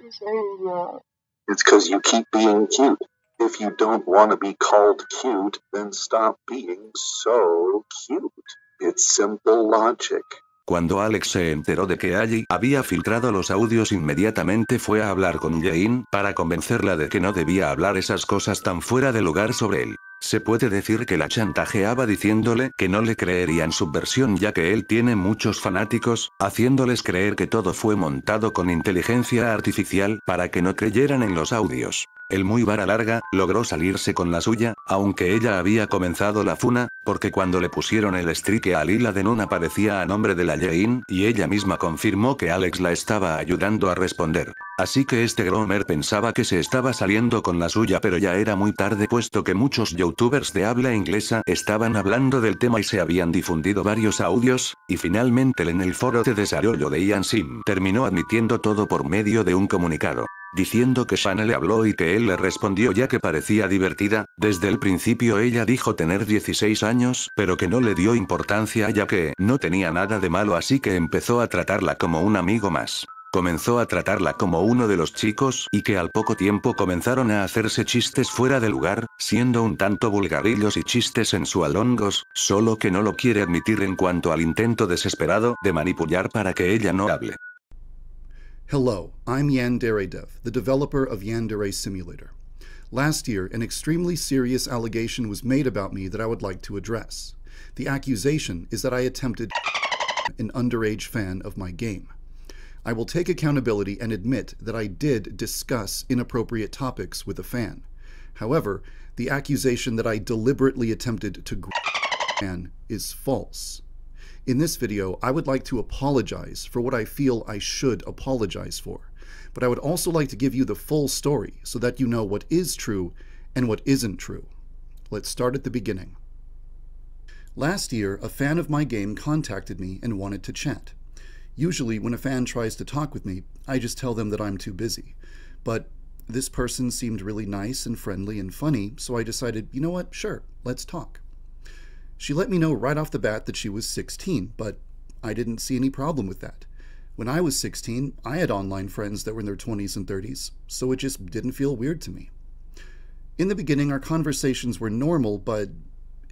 You're saying that. It's because you keep being cute. If you don't want to be called cute, then stop being so cute. It's simple logic. Cuando Alex se enteró de que Allie había filtrado los audios, inmediatamente fue a hablar con Jane para convencerla de que no debía hablar esas cosas tan fuera de lugar sobre él. Se puede decir que la chantajeaba diciéndole que no le creerían su versión ya que él tiene muchos fanáticos, haciéndoles creer que todo fue montado con inteligencia artificial para que no creyeran en los audios. El muy vara larga, logró salirse con la suya, aunque ella había comenzado la funa, porque cuando le pusieron el strike a Lila de Nun aparecía a nombre de la Jane y ella misma confirmó que Alex la estaba ayudando a responder. Así que este Gromer pensaba que se estaba saliendo con la suya, pero ya era muy tarde puesto que muchos youtubers de habla inglesa estaban hablando del tema y se habían difundido varios audios, y finalmente en el foro de desarrollo de Ian Sim terminó admitiendo todo por medio de un comunicado, diciendo que Shane le habló y que él le respondió ya que parecía divertida. Desde el principio ella dijo tener 16 años, pero que no le dio importancia ya que no tenía nada de malo, así que empezó a tratarla como un amigo más. Comenzó a tratarla como uno de los chicos y que al poco tiempo comenzaron a hacerse chistes fuera de lugar, siendo un tanto vulgarillos y chistes sensualongos, solo que no lo quiere admitir en cuanto al intento desesperado de manipular para que ella no hable. Hello, I'm Yandere Dev, the developer of Yandere Simulator. Last year, an extremely serious allegation was made about me that I would like to address. The accusation is that I attempted an underage fan of my game. I will take accountability and admit that I did discuss inappropriate topics with a fan. However, the accusation that I deliberately attempted to a fan is false. In this video, I would like to apologize for what I feel I should apologize for, but I would also like to give you the full story so that you know what is true and what isn't true. Let's start at the beginning. Last year, a fan of my game contacted me and wanted to chat. Usually, when a fan tries to talk with me, I just tell them that I'm too busy. But this person seemed really nice and friendly and funny, so I decided, you know what, sure, let's talk. She let me know right off the bat that she was 16, but I didn't see any problem with that. When I was 16, I had online friends that were in their 20s and 30s, so it just didn't feel weird to me. In the beginning, our conversations were normal, but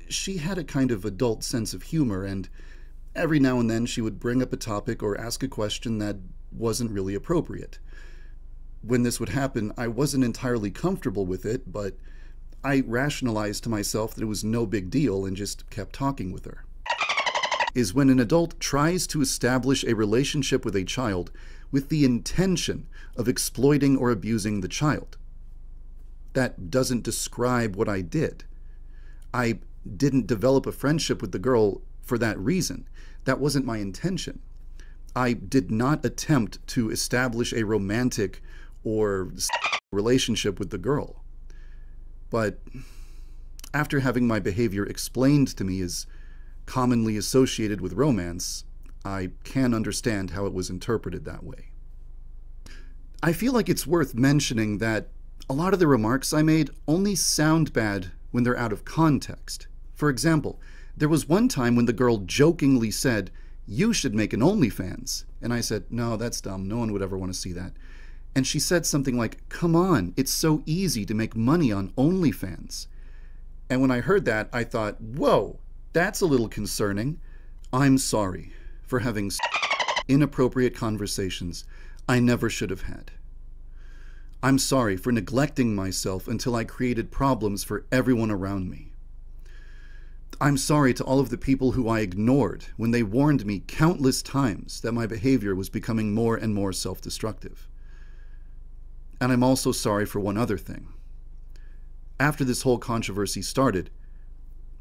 she had a kind of adult sense of humor, and every now and then she would bring up a topic or ask a question that wasn't really appropriate. When this would happen, I wasn't entirely comfortable with it, but I rationalized to myself that it was no big deal and just kept talking with her. Is when an adult tries to establish a relationship with a child with the intention of exploiting or abusing the child. That doesn't describe what I did. I didn't develop a friendship with the girl for that reason. That wasn't my intention. I did not attempt to establish a romantic or relationship with the girl. But after having my behavior explained to me as commonly associated with romance, I can understand how it was interpreted that way. I feel like it's worth mentioning that a lot of the remarks I made only sound bad when they're out of context. For example, there was one time when the girl jokingly said, "You should make an OnlyFans." And I said, "No, that's dumb. No one would ever want to see that." And she said something like, "Come on, it's so easy to make money on OnlyFans." And when I heard that, I thought, whoa, that's a little concerning. I'm sorry for having inappropriate conversations I never should have had. I'm sorry for neglecting myself until I created problems for everyone around me. I'm sorry to all of the people who I ignored when they warned me countless times that my behavior was becoming more and more self-destructive. And I'm also sorry for one other thing. After this whole controversy started,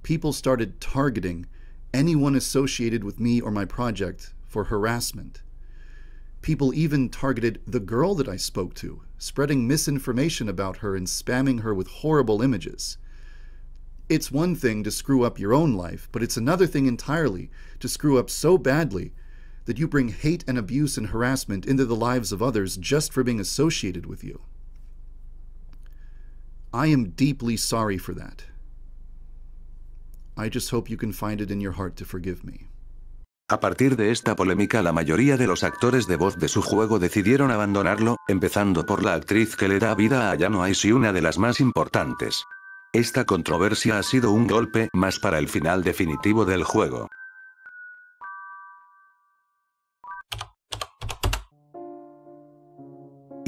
people started targeting anyone associated with me or my project for harassment. People even targeted the girl that I spoke to, spreading misinformation about her and spamming her with horrible images. It's one thing to screw up your own life, but it's another thing entirely to screw up so badly that you bring hate and abuse and harassment into the lives of others just for being associated with you. I am deeply sorry for that. I just hope you can find it in your heart to forgive me. A partir de esta polémica, la mayoría de los actores de voz de su juego decidieron abandonarlo, empezando por la actriz que le da vida a Yano Aishii, una de las más importantes. Esta controversia ha sido un golpe más para el final definitivo del juego.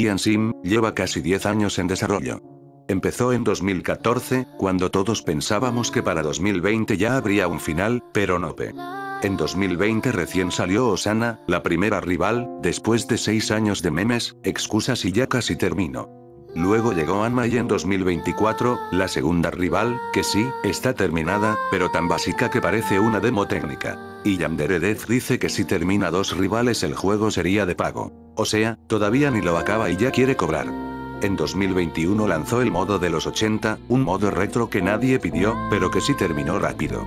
Guardian Sim lleva casi 10 años en desarrollo. Empezó en 2014, cuando todos pensábamos que para 2020 ya habría un final, pero no. En 2020 recién salió Osana, la primera rival, después de 6 años de memes, excusas y ya casi terminó. Luego llegó Anma y en 2024, la segunda rival, que sí, está terminada, pero tan básica que parece una demo técnica. Y Yandere Death dice que si termina 2 rivales el juego sería de pago. O sea, todavía ni lo acaba y ya quiere cobrar. En 2021 lanzó el modo de los 80, un modo retro que nadie pidió, pero que sí terminó rápido.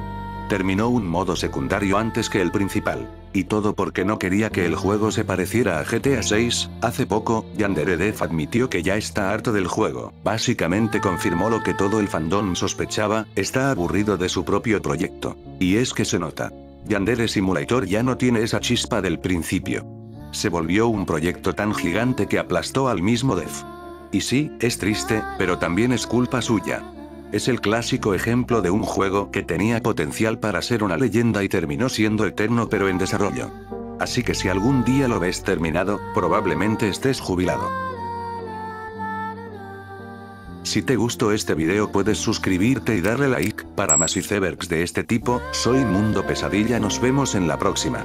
Terminó un modo secundario antes que el principal. Y todo porque no quería que el juego se pareciera a GTA 6, hace poco, Yandere Death admitió que ya está harto del juego. Básicamente confirmó lo que todo el fandom sospechaba, está aburrido de su propio proyecto. Y es que se nota. Yandere Simulator ya no tiene esa chispa del principio. Se volvió un proyecto tan gigante que aplastó al mismo dev. Y sí, es triste, pero también es culpa suya. Es el clásico ejemplo de un juego que tenía potencial para ser una leyenda y terminó siendo eterno pero en desarrollo. Así que si algún día lo ves terminado, probablemente estés jubilado. Si te gustó este video puedes suscribirte y darle like, para más icebergs de este tipo, soy Mundo Pesadilla, nos vemos en la próxima.